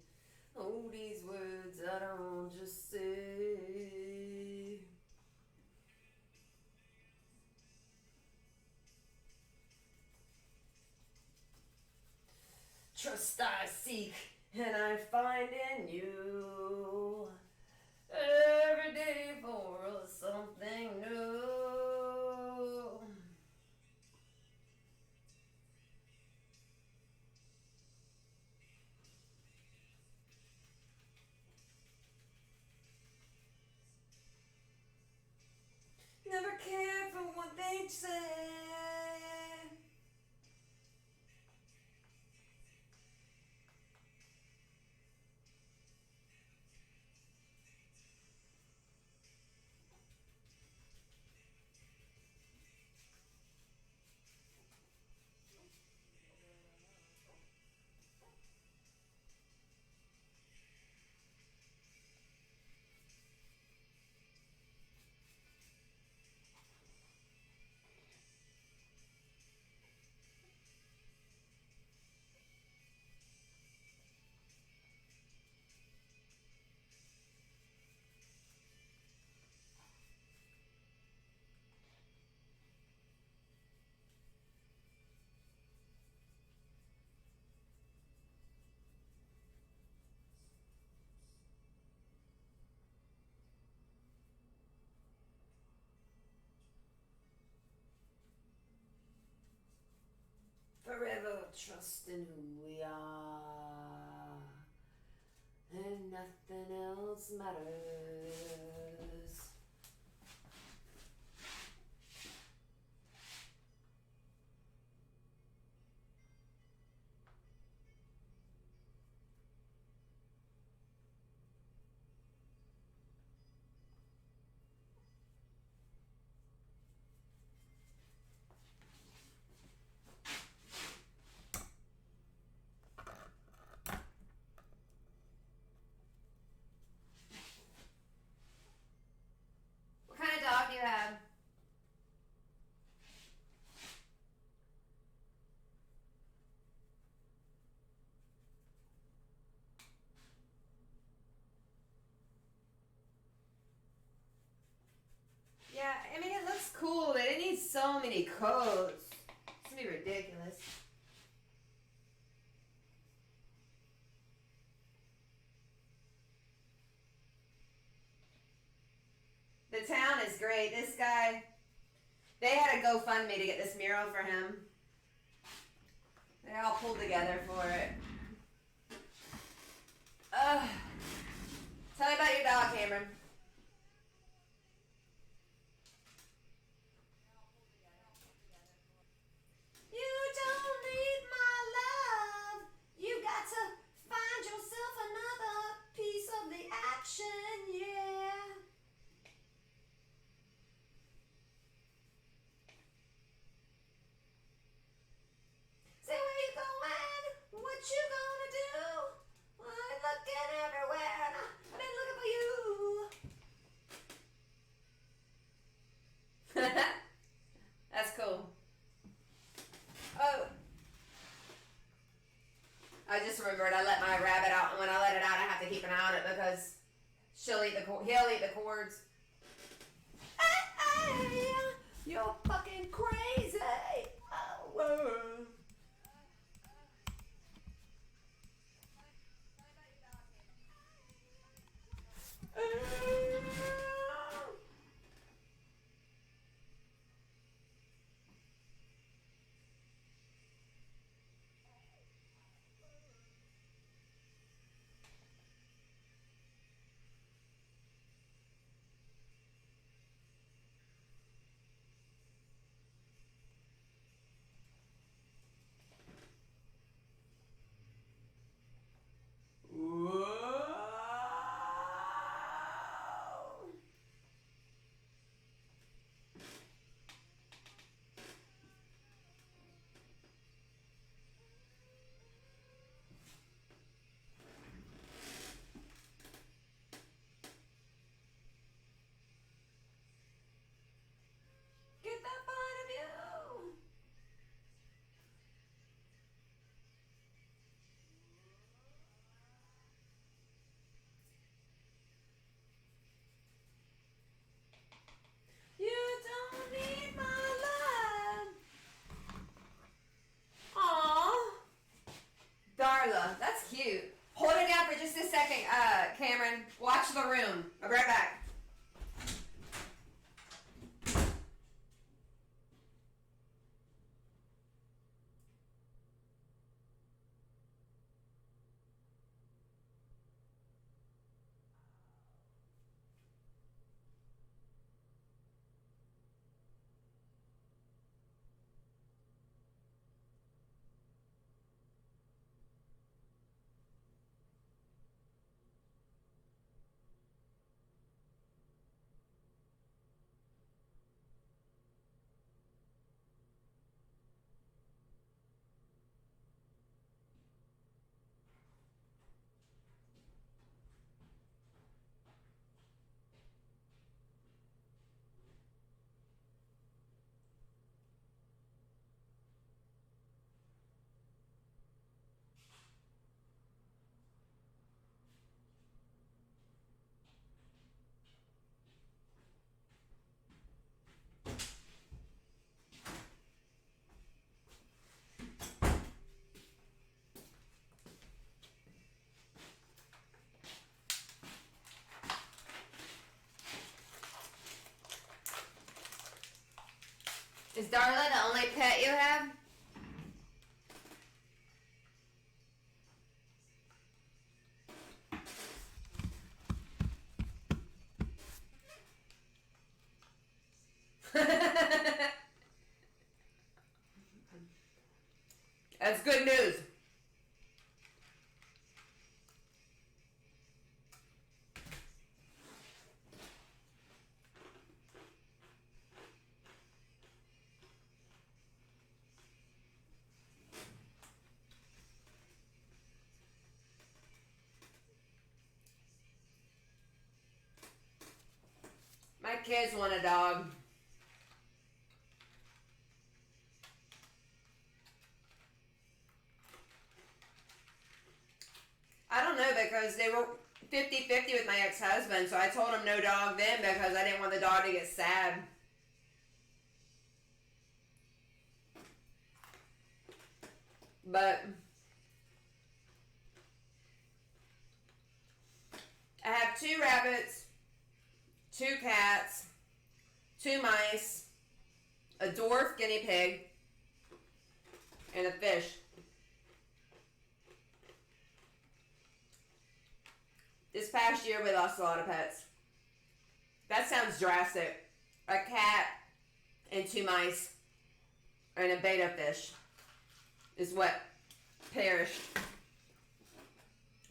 Oh, these words I don't just say. Trust I seek and I find in you. Every day for something new. Never cared for what they'd say. Forever trusting who we are, and nothing else matters. What kind of dog do you have? Yeah, I mean, it looks cool, but it needs so many coats. It's gonna be ridiculous. The town is great. This guy, they had a GoFundMe to get this mural for him. They all pulled together for it. Tell me about your dog, Cameron. You don't need my love. You got to find yourself another piece of the action, yeah. Say where you going? What you gonna do? I'm looking everywhere and I've been looking for you. That's cool. Oh, I just remembered I let my rabbit out, and when I let it out, I have to keep an eye on it because he'll eat the cords. Hey, you're fucking crazy. Oh. That's cute. Hold it down for just a second, Cameron. Watch the room. I'll be right back. Is Darla the only pet you have? That's good news. My kids want a dog. I don't know, because they were 50-50 with my ex-husband, so I told him no dog then because I didn't want the dog to get sad. But I have 2 rabbits, 2 cats, 2 mice, a dwarf guinea pig, and a fish. This past year we lost a lot of pets. That sounds drastic. A cat and 2 mice and a betta fish is what perished.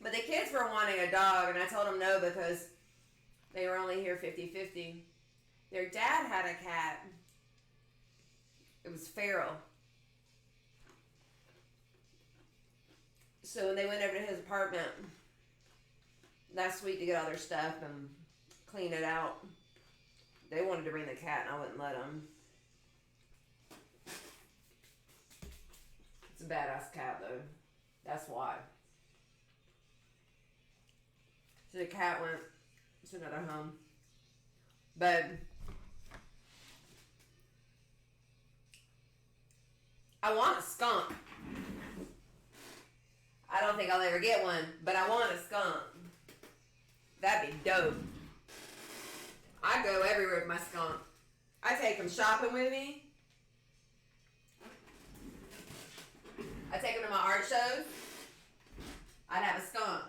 But the kids were wanting a dog, and I told them no because they were only here 50-50. Their dad had a cat. It was feral. So when they went over to his apartment last week to get all their stuff and clean it out, they wanted to bring the cat, and I wouldn't let them. It's a badass cat, though. That's why. So the cat went to another home. But I want a skunk. I don't think I'll ever get one, but I want a skunk. That'd be dope. I go everywhere with my skunk. I take him shopping with me. I take him to my art shows. I'd have a skunk.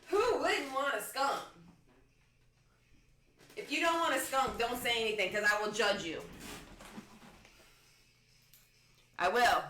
Who wouldn't want a skunk? If you don't want a skunk, don't say anything, because I will judge you. I will.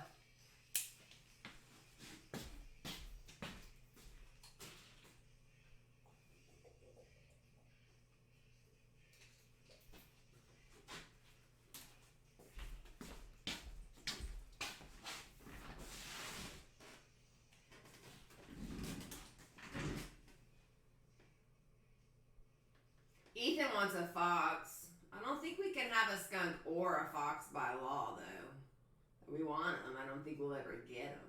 Ethan wants a fox. I don't think we can have a skunk or a fox by law, though. We want them. I don't think we'll ever get them.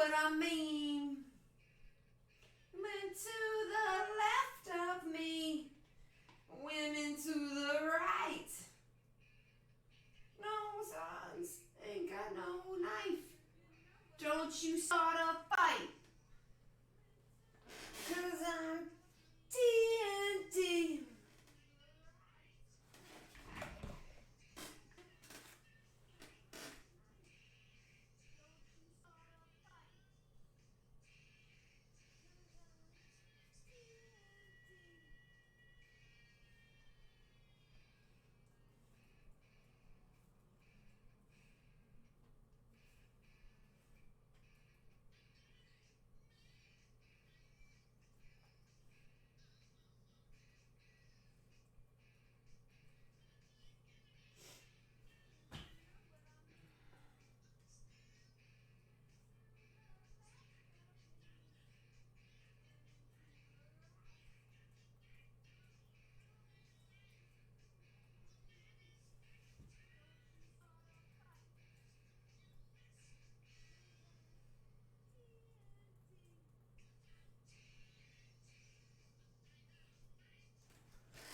what I mean? Men to the left of me, women to the right. No sons, ain't got no knife. Don't you start a fight, 'cause I'm TNT.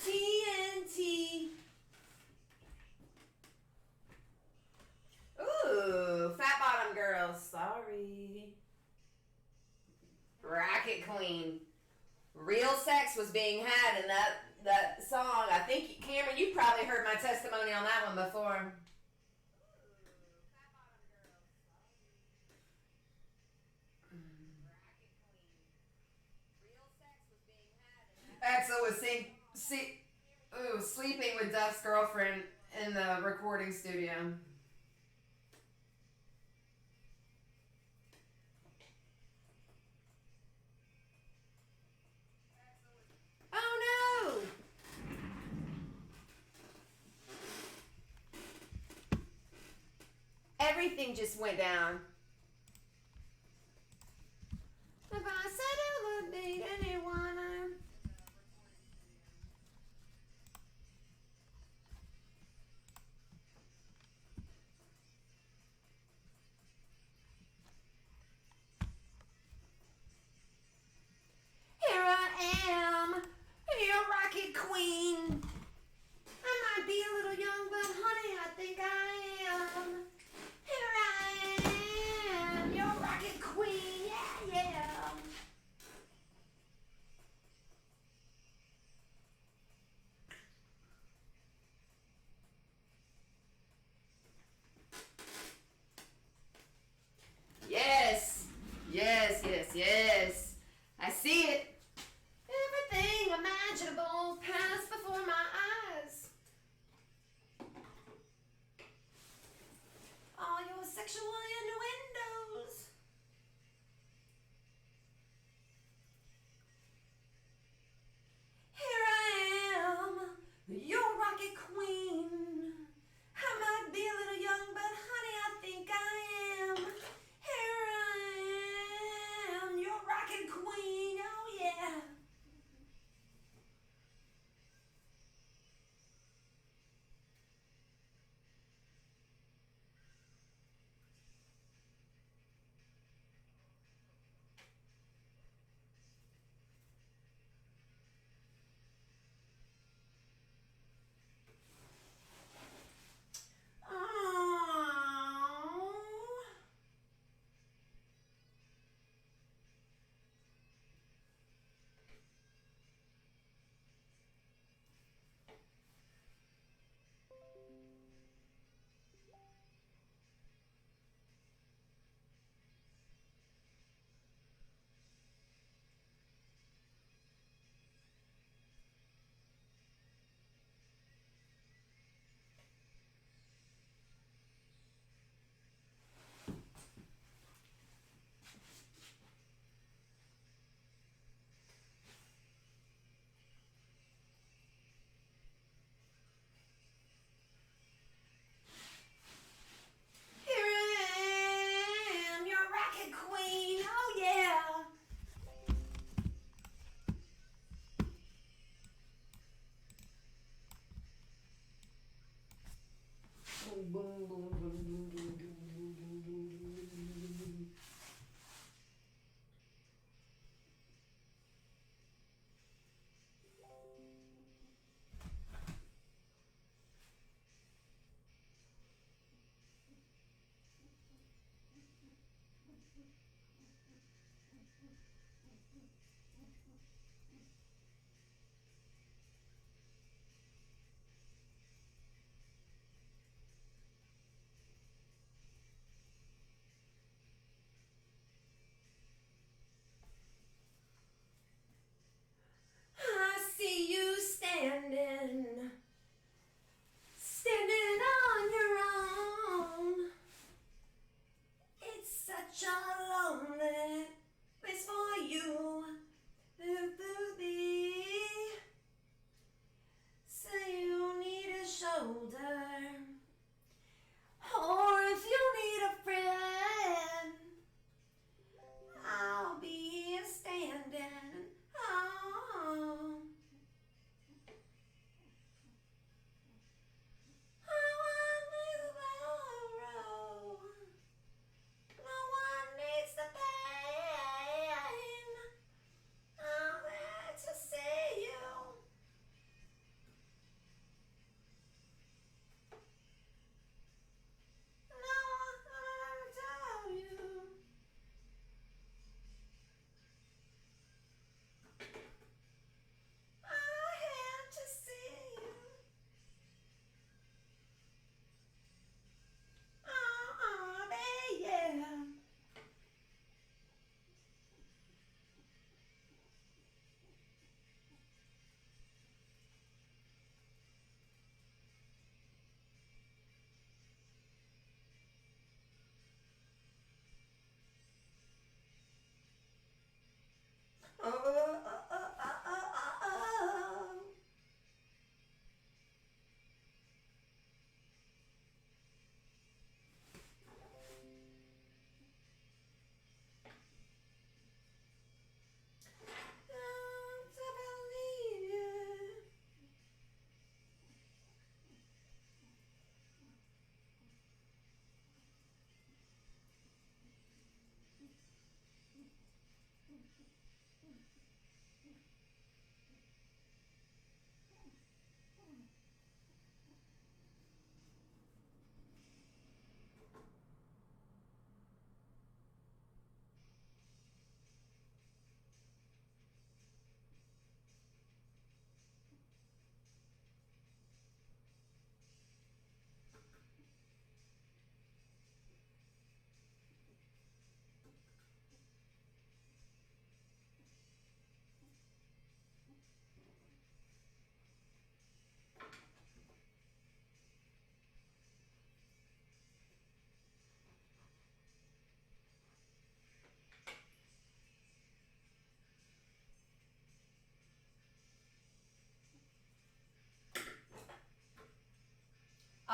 TNT. Ooh, fat bottom girls. Sorry. Racket Queen. Real sex was being had in that song. I think, Cameron, you've probably heard my testimony on that one before. Axel was sleeping with Duff's girlfriend in the recording studio. Oh no! Everything just went down. If I said I would date anyone, here I am, your rocket queen. I might be a little young, but honey, I think I am. Here I am, your rocket queen. Yeah, yeah. Yes, yes, yes, yes. I see it. Everything imaginable passed before my eyes. All your sexual innuendos. Here I am, your rocket queen. I might be a little young, but honey, I think I am. Here I am, your rocket queen. Oh yeah.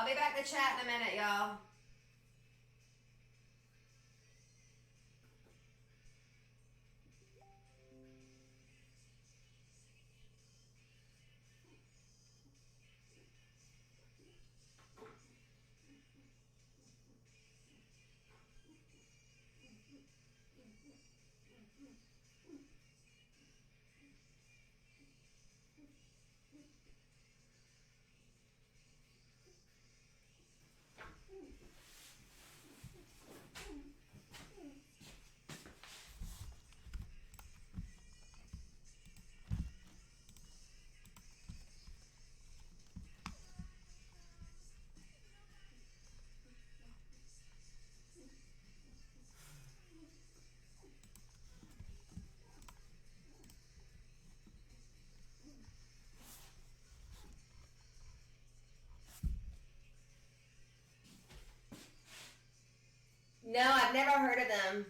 I'll be back to chat in a minute, y'all. No, I've never heard of them.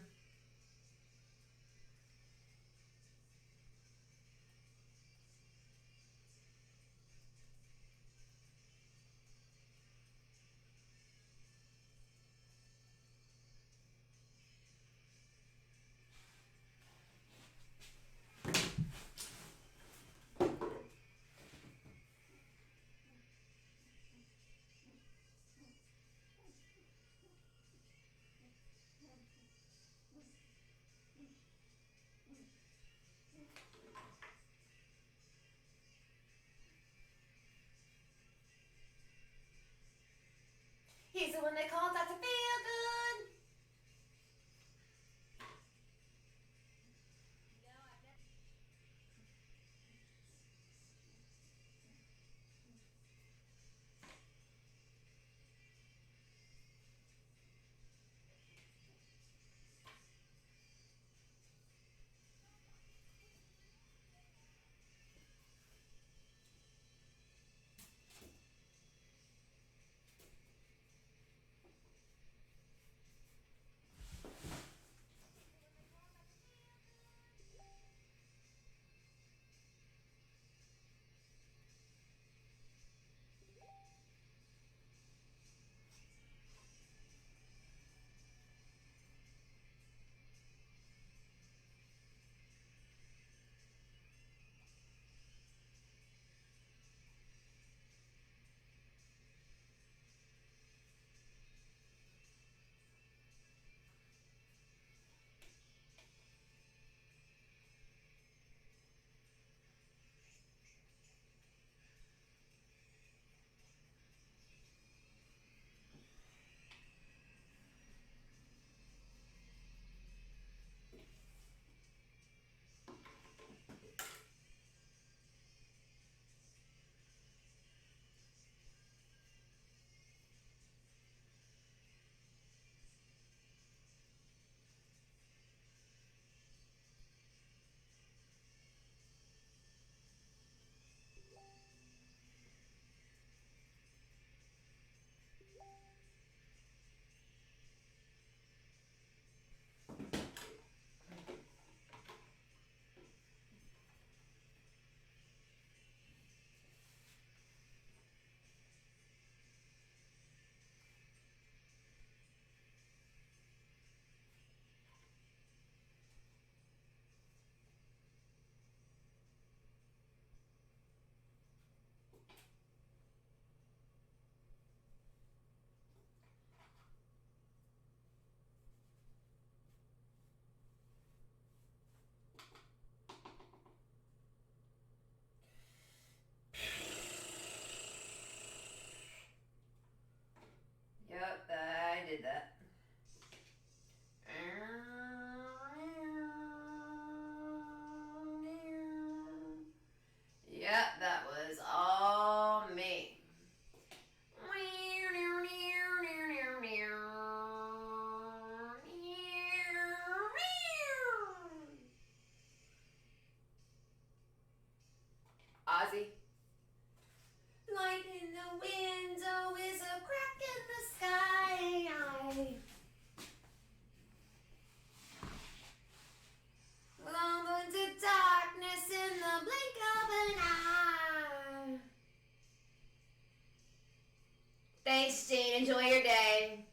Thanks, Jean. Enjoy your day.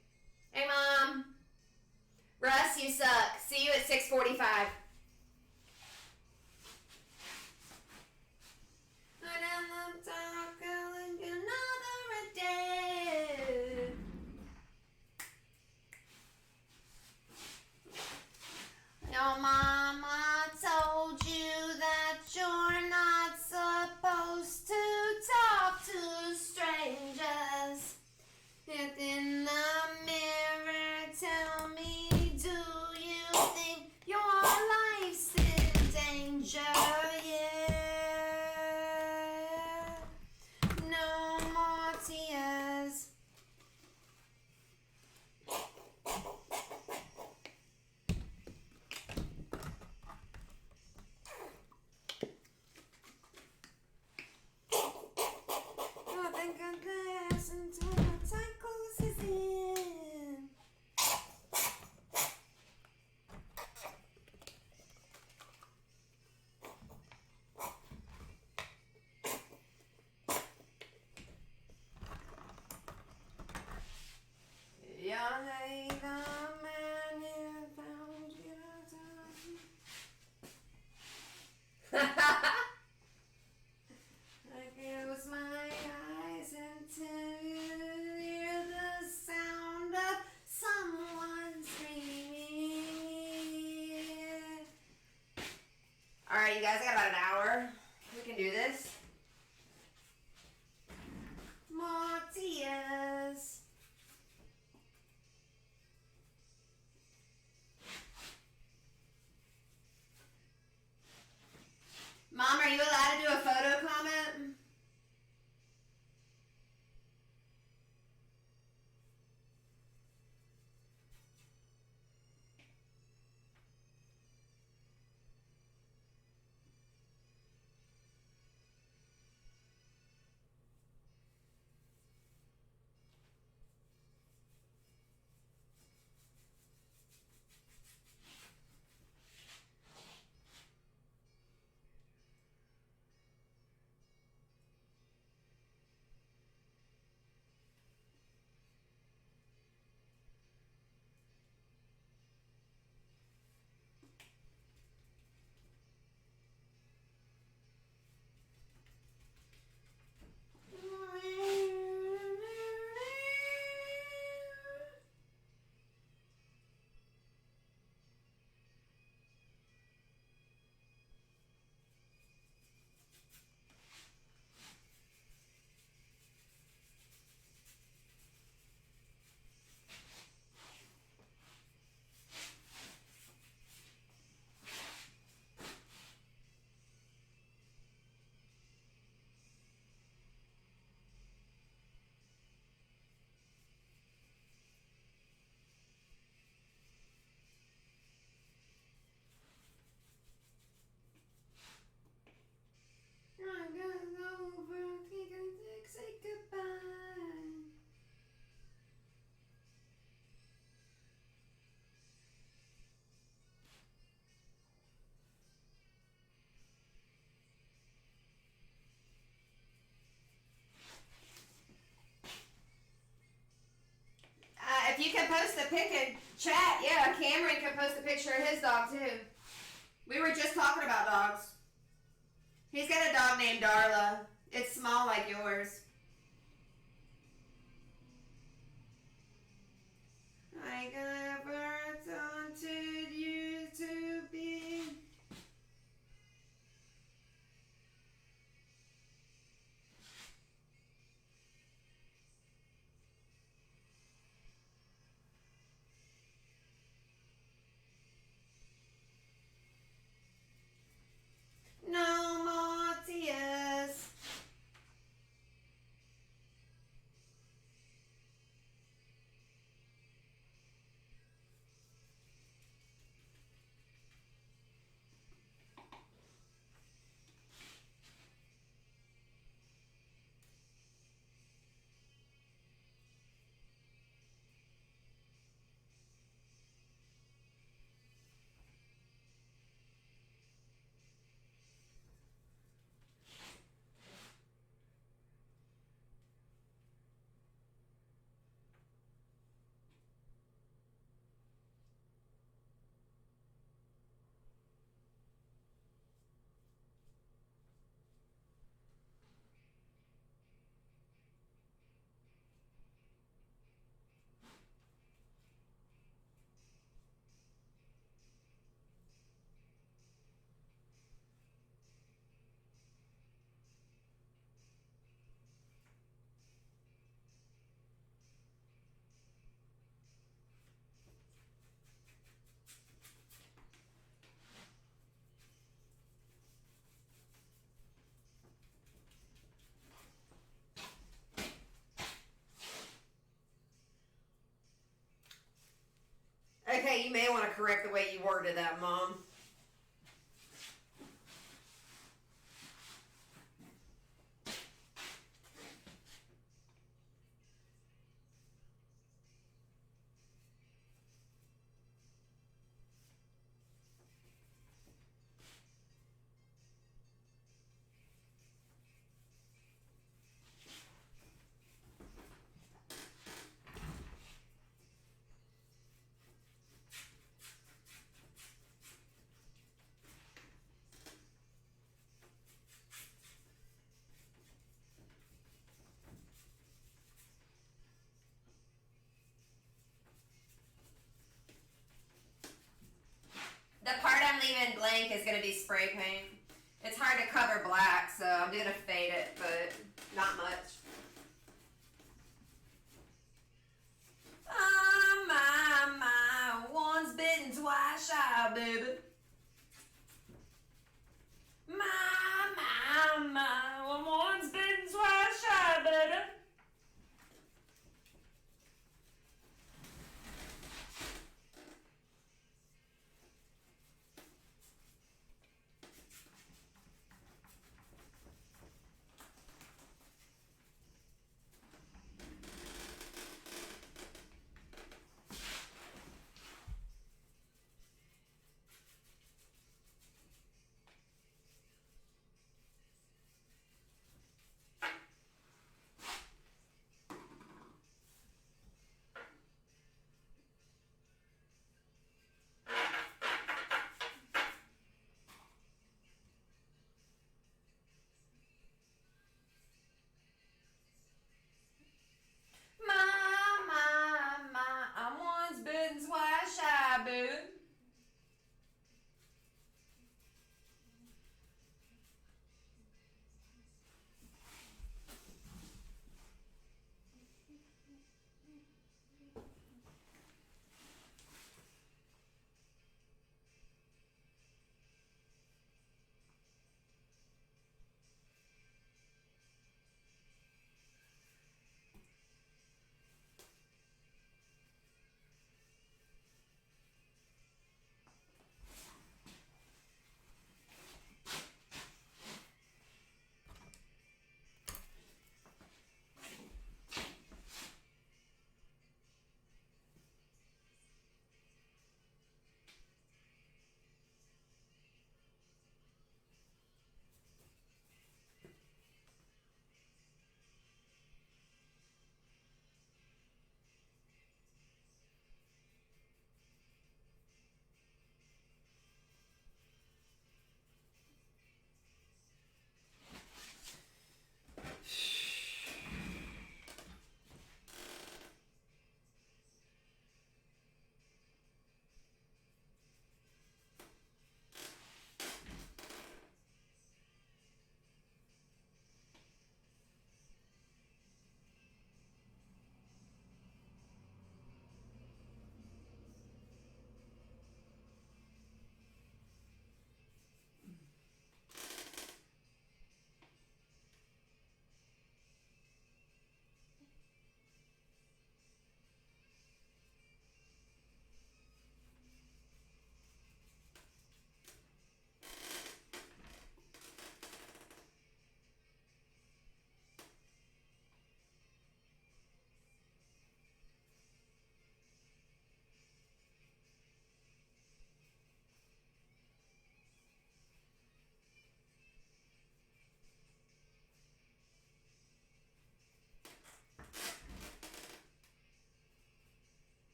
Hey, Mom. Russ, you suck. See you at 6:45. Another day. Your mama told you that you're not supposed to talk to strangers. Look in the mirror, tell me, do you think your life's in danger? Yeah. No more tears. Oh, thank goodness, until the time closes in. Young ain't the man you found I close my eyes until you hear the sound of someone screaming. Alright, you guys, I got about an hour. We can do this. More tears. Mom, are you allowed to do a photo comment? I'm gonna go over, take a dick, say goodbye. If you can post the pic in chat, yeah, Cameron can post a picture of his dog too. We were just talking about dogs. He's got a dog named Darla. It's small like yours. I never wanted you to be. No more tears. Hey, you may want to correct the way you worded that, Mom. The part I'm leaving blank is going to be spray paint. It's hard to cover black, so I'm going to fade it, but not much. Oh, my, once bitten, twice shy, baby. My, once bitten, twice shy, baby.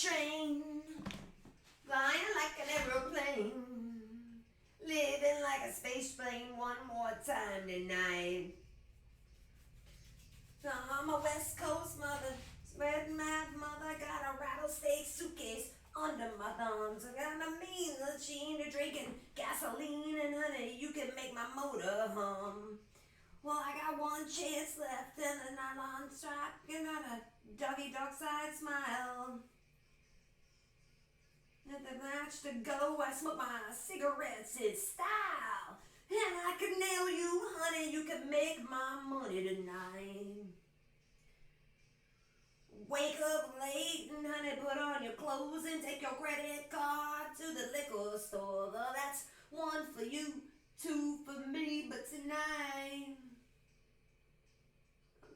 train, flying like an aeroplane, living like a space plane one more time tonight. I'm a West Coast mother, spread mouth mother, got a rattlesnake suitcase under my thumbs. I got a mean machine to drinking gasoline, and honey, you can make my motor hum. Well, I got one chance left and a nylon strap, and got a doggy dog side smile. At the match to go, I smoke my cigarettes in style. And I can nail you, honey, you can make my money tonight. Wake up late and honey, put on your clothes and take your credit card to the liquor store. Well, that's one for you, two for me, but tonight,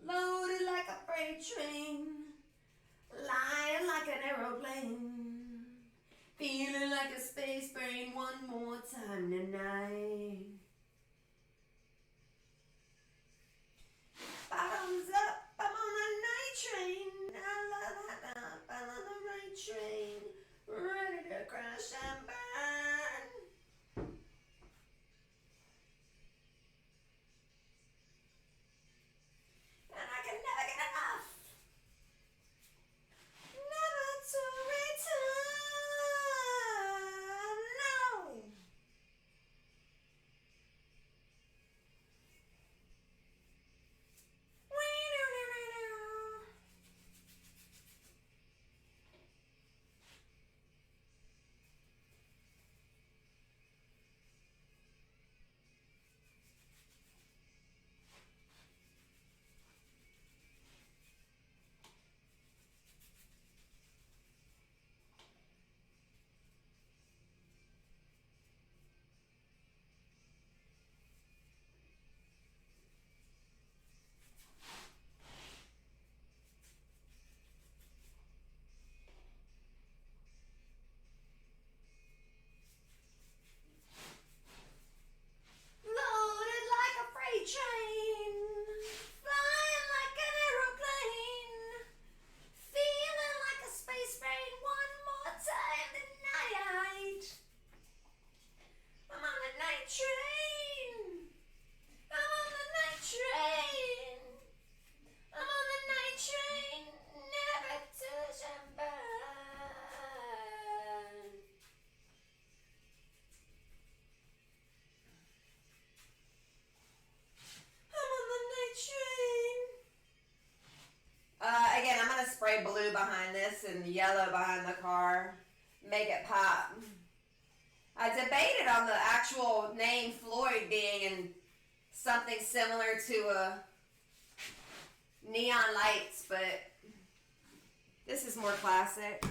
loaded like a freight train, lying like an aeroplane, feeling like a space brain one more time tonight. Bottoms up, I'm on the night train. I'm on the night train, ready to crash and burn. And I can never get enough, never to return, no. Loaded like a freight train, flying like an aeroplane, feeling like a space brain one more time tonight. I'm on the night train. I'm on the night train. I'm on the night train, never to burn. I'm on the night train. Again, I'm gonna spray blue behind this and yellow behind the car. Make it pop. I debated on the actual name Floyd being in something similar to neon lights, but this is more classic.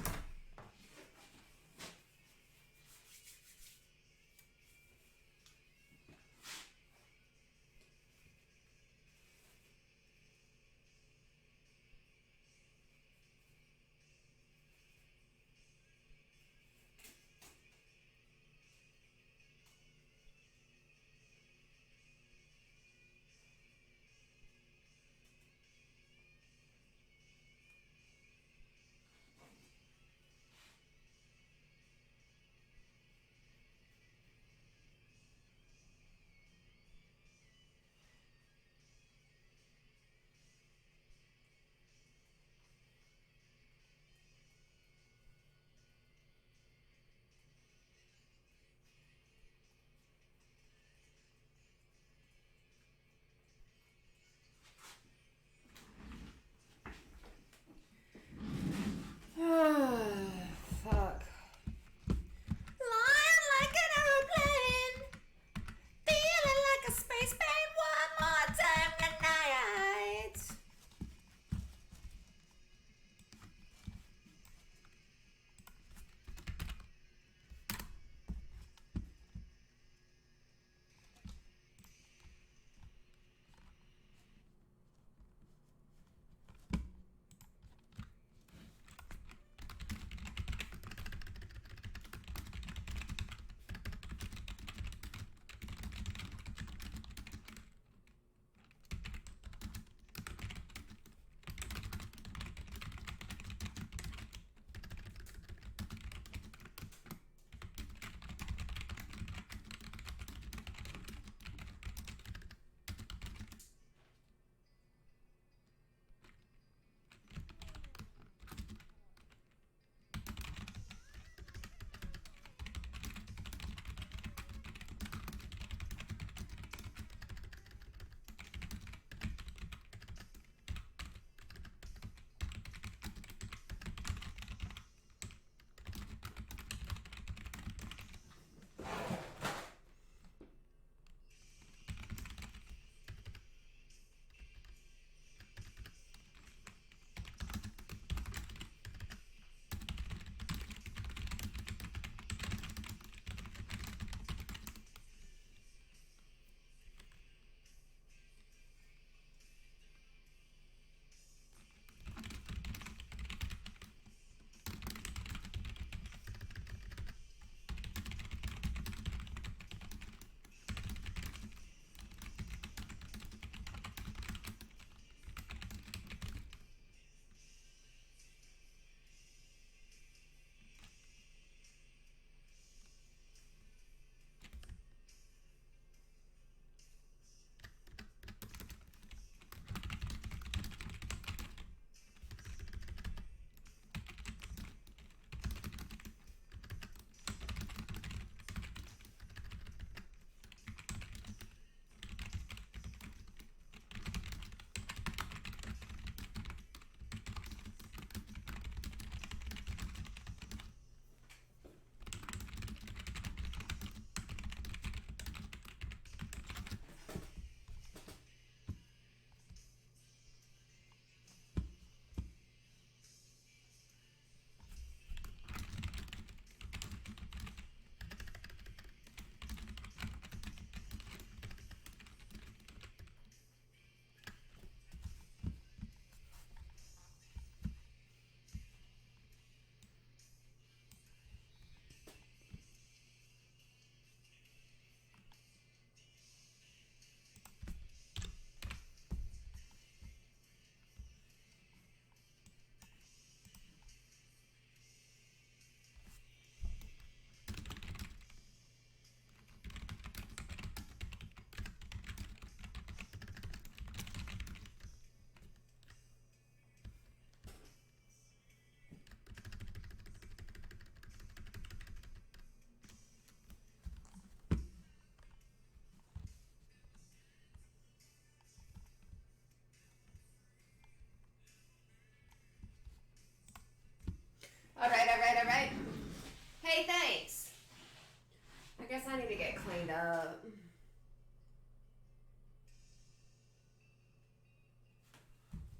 find up.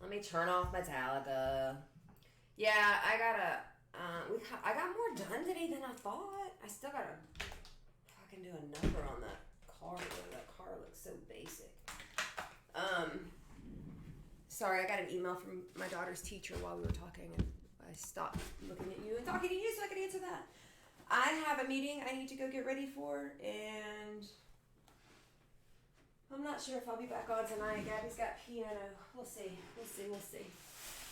Let me turn off Metallica. Yeah, I got more done today than I thought. I still gotta fucking do a number on that car. That car looks so basic. Sorry, I got an email from my daughter's teacher while we were talking, and I stopped looking at you and talking to you so I could answer that. I have a meeting I need to go get ready for, and I'm not sure if I'll be back on tonight. Gabby's got piano. We'll see.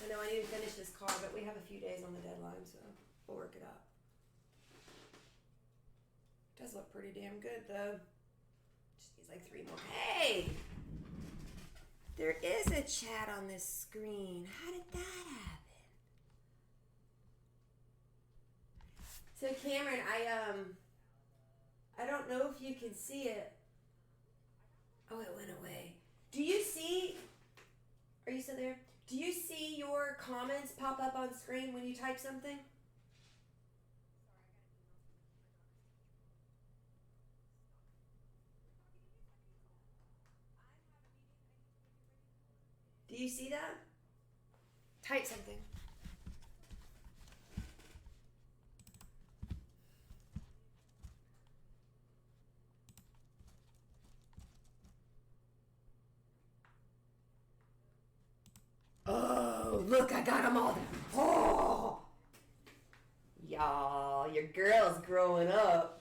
I know I need to finish this car, but we have a few days on the deadline, so we'll work it out. It does look pretty damn good, though. Just needs like 3 more. Hey! There is a chat on this screen. How did that happen? So Cameron, I don't know if you can see it. Oh, it went away. Do you see? Are you still there? Do you see your comments pop up on screen when you type something? Do you see that? Type something. Oh, look, I got them all. Oh! Y'all, your girl's growing up.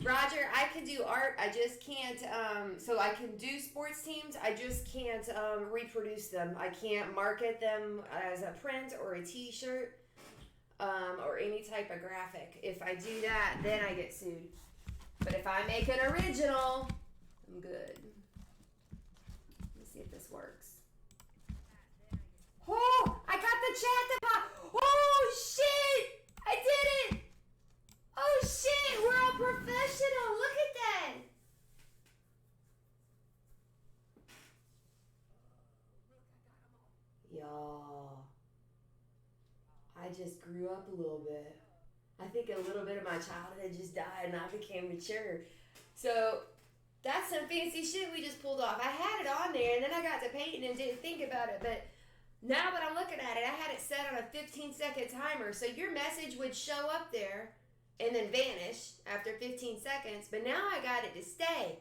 Roger, I can do art. I just can't, so I can do sports teams. I just can't reproduce them. I can't market them as a print or a t-shirt or any type of graphic. If I do that, then I get sued. But if I make an original, I'm good. Let me see if this works. Oh, I got the chat to pop. Oh, shit. I did it. Oh, shit. We're all professional. Look at that. Y'all, I just grew up a little bit. I think a little bit of my childhood just died and I became mature. So that's some fancy shit we just pulled off. I had it on there and then I got to painting and didn't think about it. But now that I'm looking at it, I had it set on a 15-second timer. So your message would show up there and then vanish after 15 seconds. But now I got it to stay.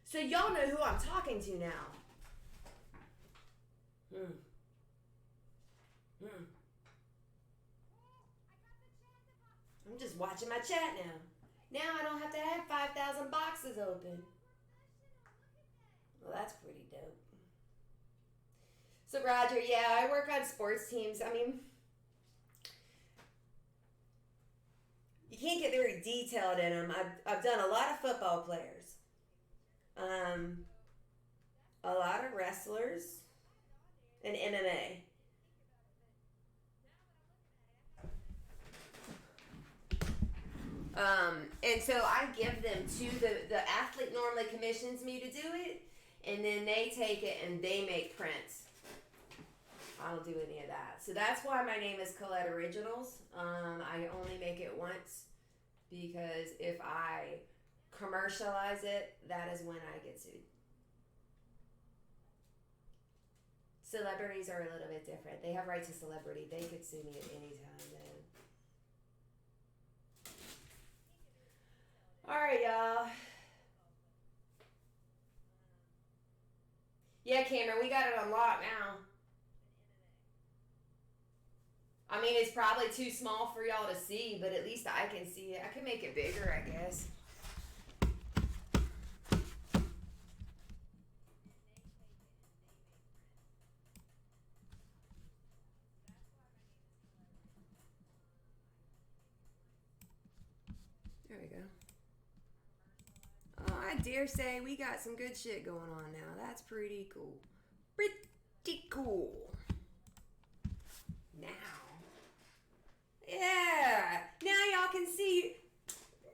So y'all know who I'm talking to now. I'm just watching my chat now. Now I don't have to have 5,000 boxes open. Well, that's pretty dope. So Roger, yeah, I work on sports teams. I mean, you can't get very detailed in them. I've done a lot of football players. A lot of wrestlers and MMA. And so I give them to the athlete normally commissions me to do it, and then they take it and they make prints. I don't do any of that. So that's why my name is Collette Originals. I only make it once because if I commercialize it, that is when I get sued. Celebrities are a little bit different. They have rights to celebrity. They could sue me at any time, man. Alright, y'all. Yeah, Cameron, we got it on lock now. I mean, it's probably too small for y'all to see, but at least I can see it. I can make it bigger, I guess. There we go. I dare say we got some good shit going on now. That's pretty cool. Pretty cool. Now. Yeah. Now y'all can see.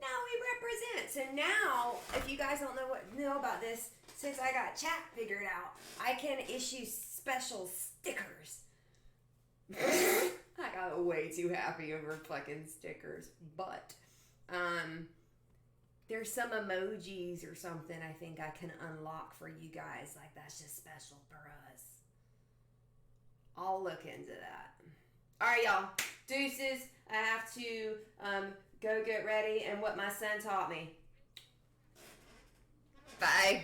Now we represent. So now, if you guys don't know about this, since I got chat figured out, I can issue special stickers. I got way too happy over fucking stickers. But there's some emojis or something I think I can unlock for you guys. Like, that's just special for us. I'll look into that. All right, y'all. Deuces. I have to go get ready and what my son taught me. Bye.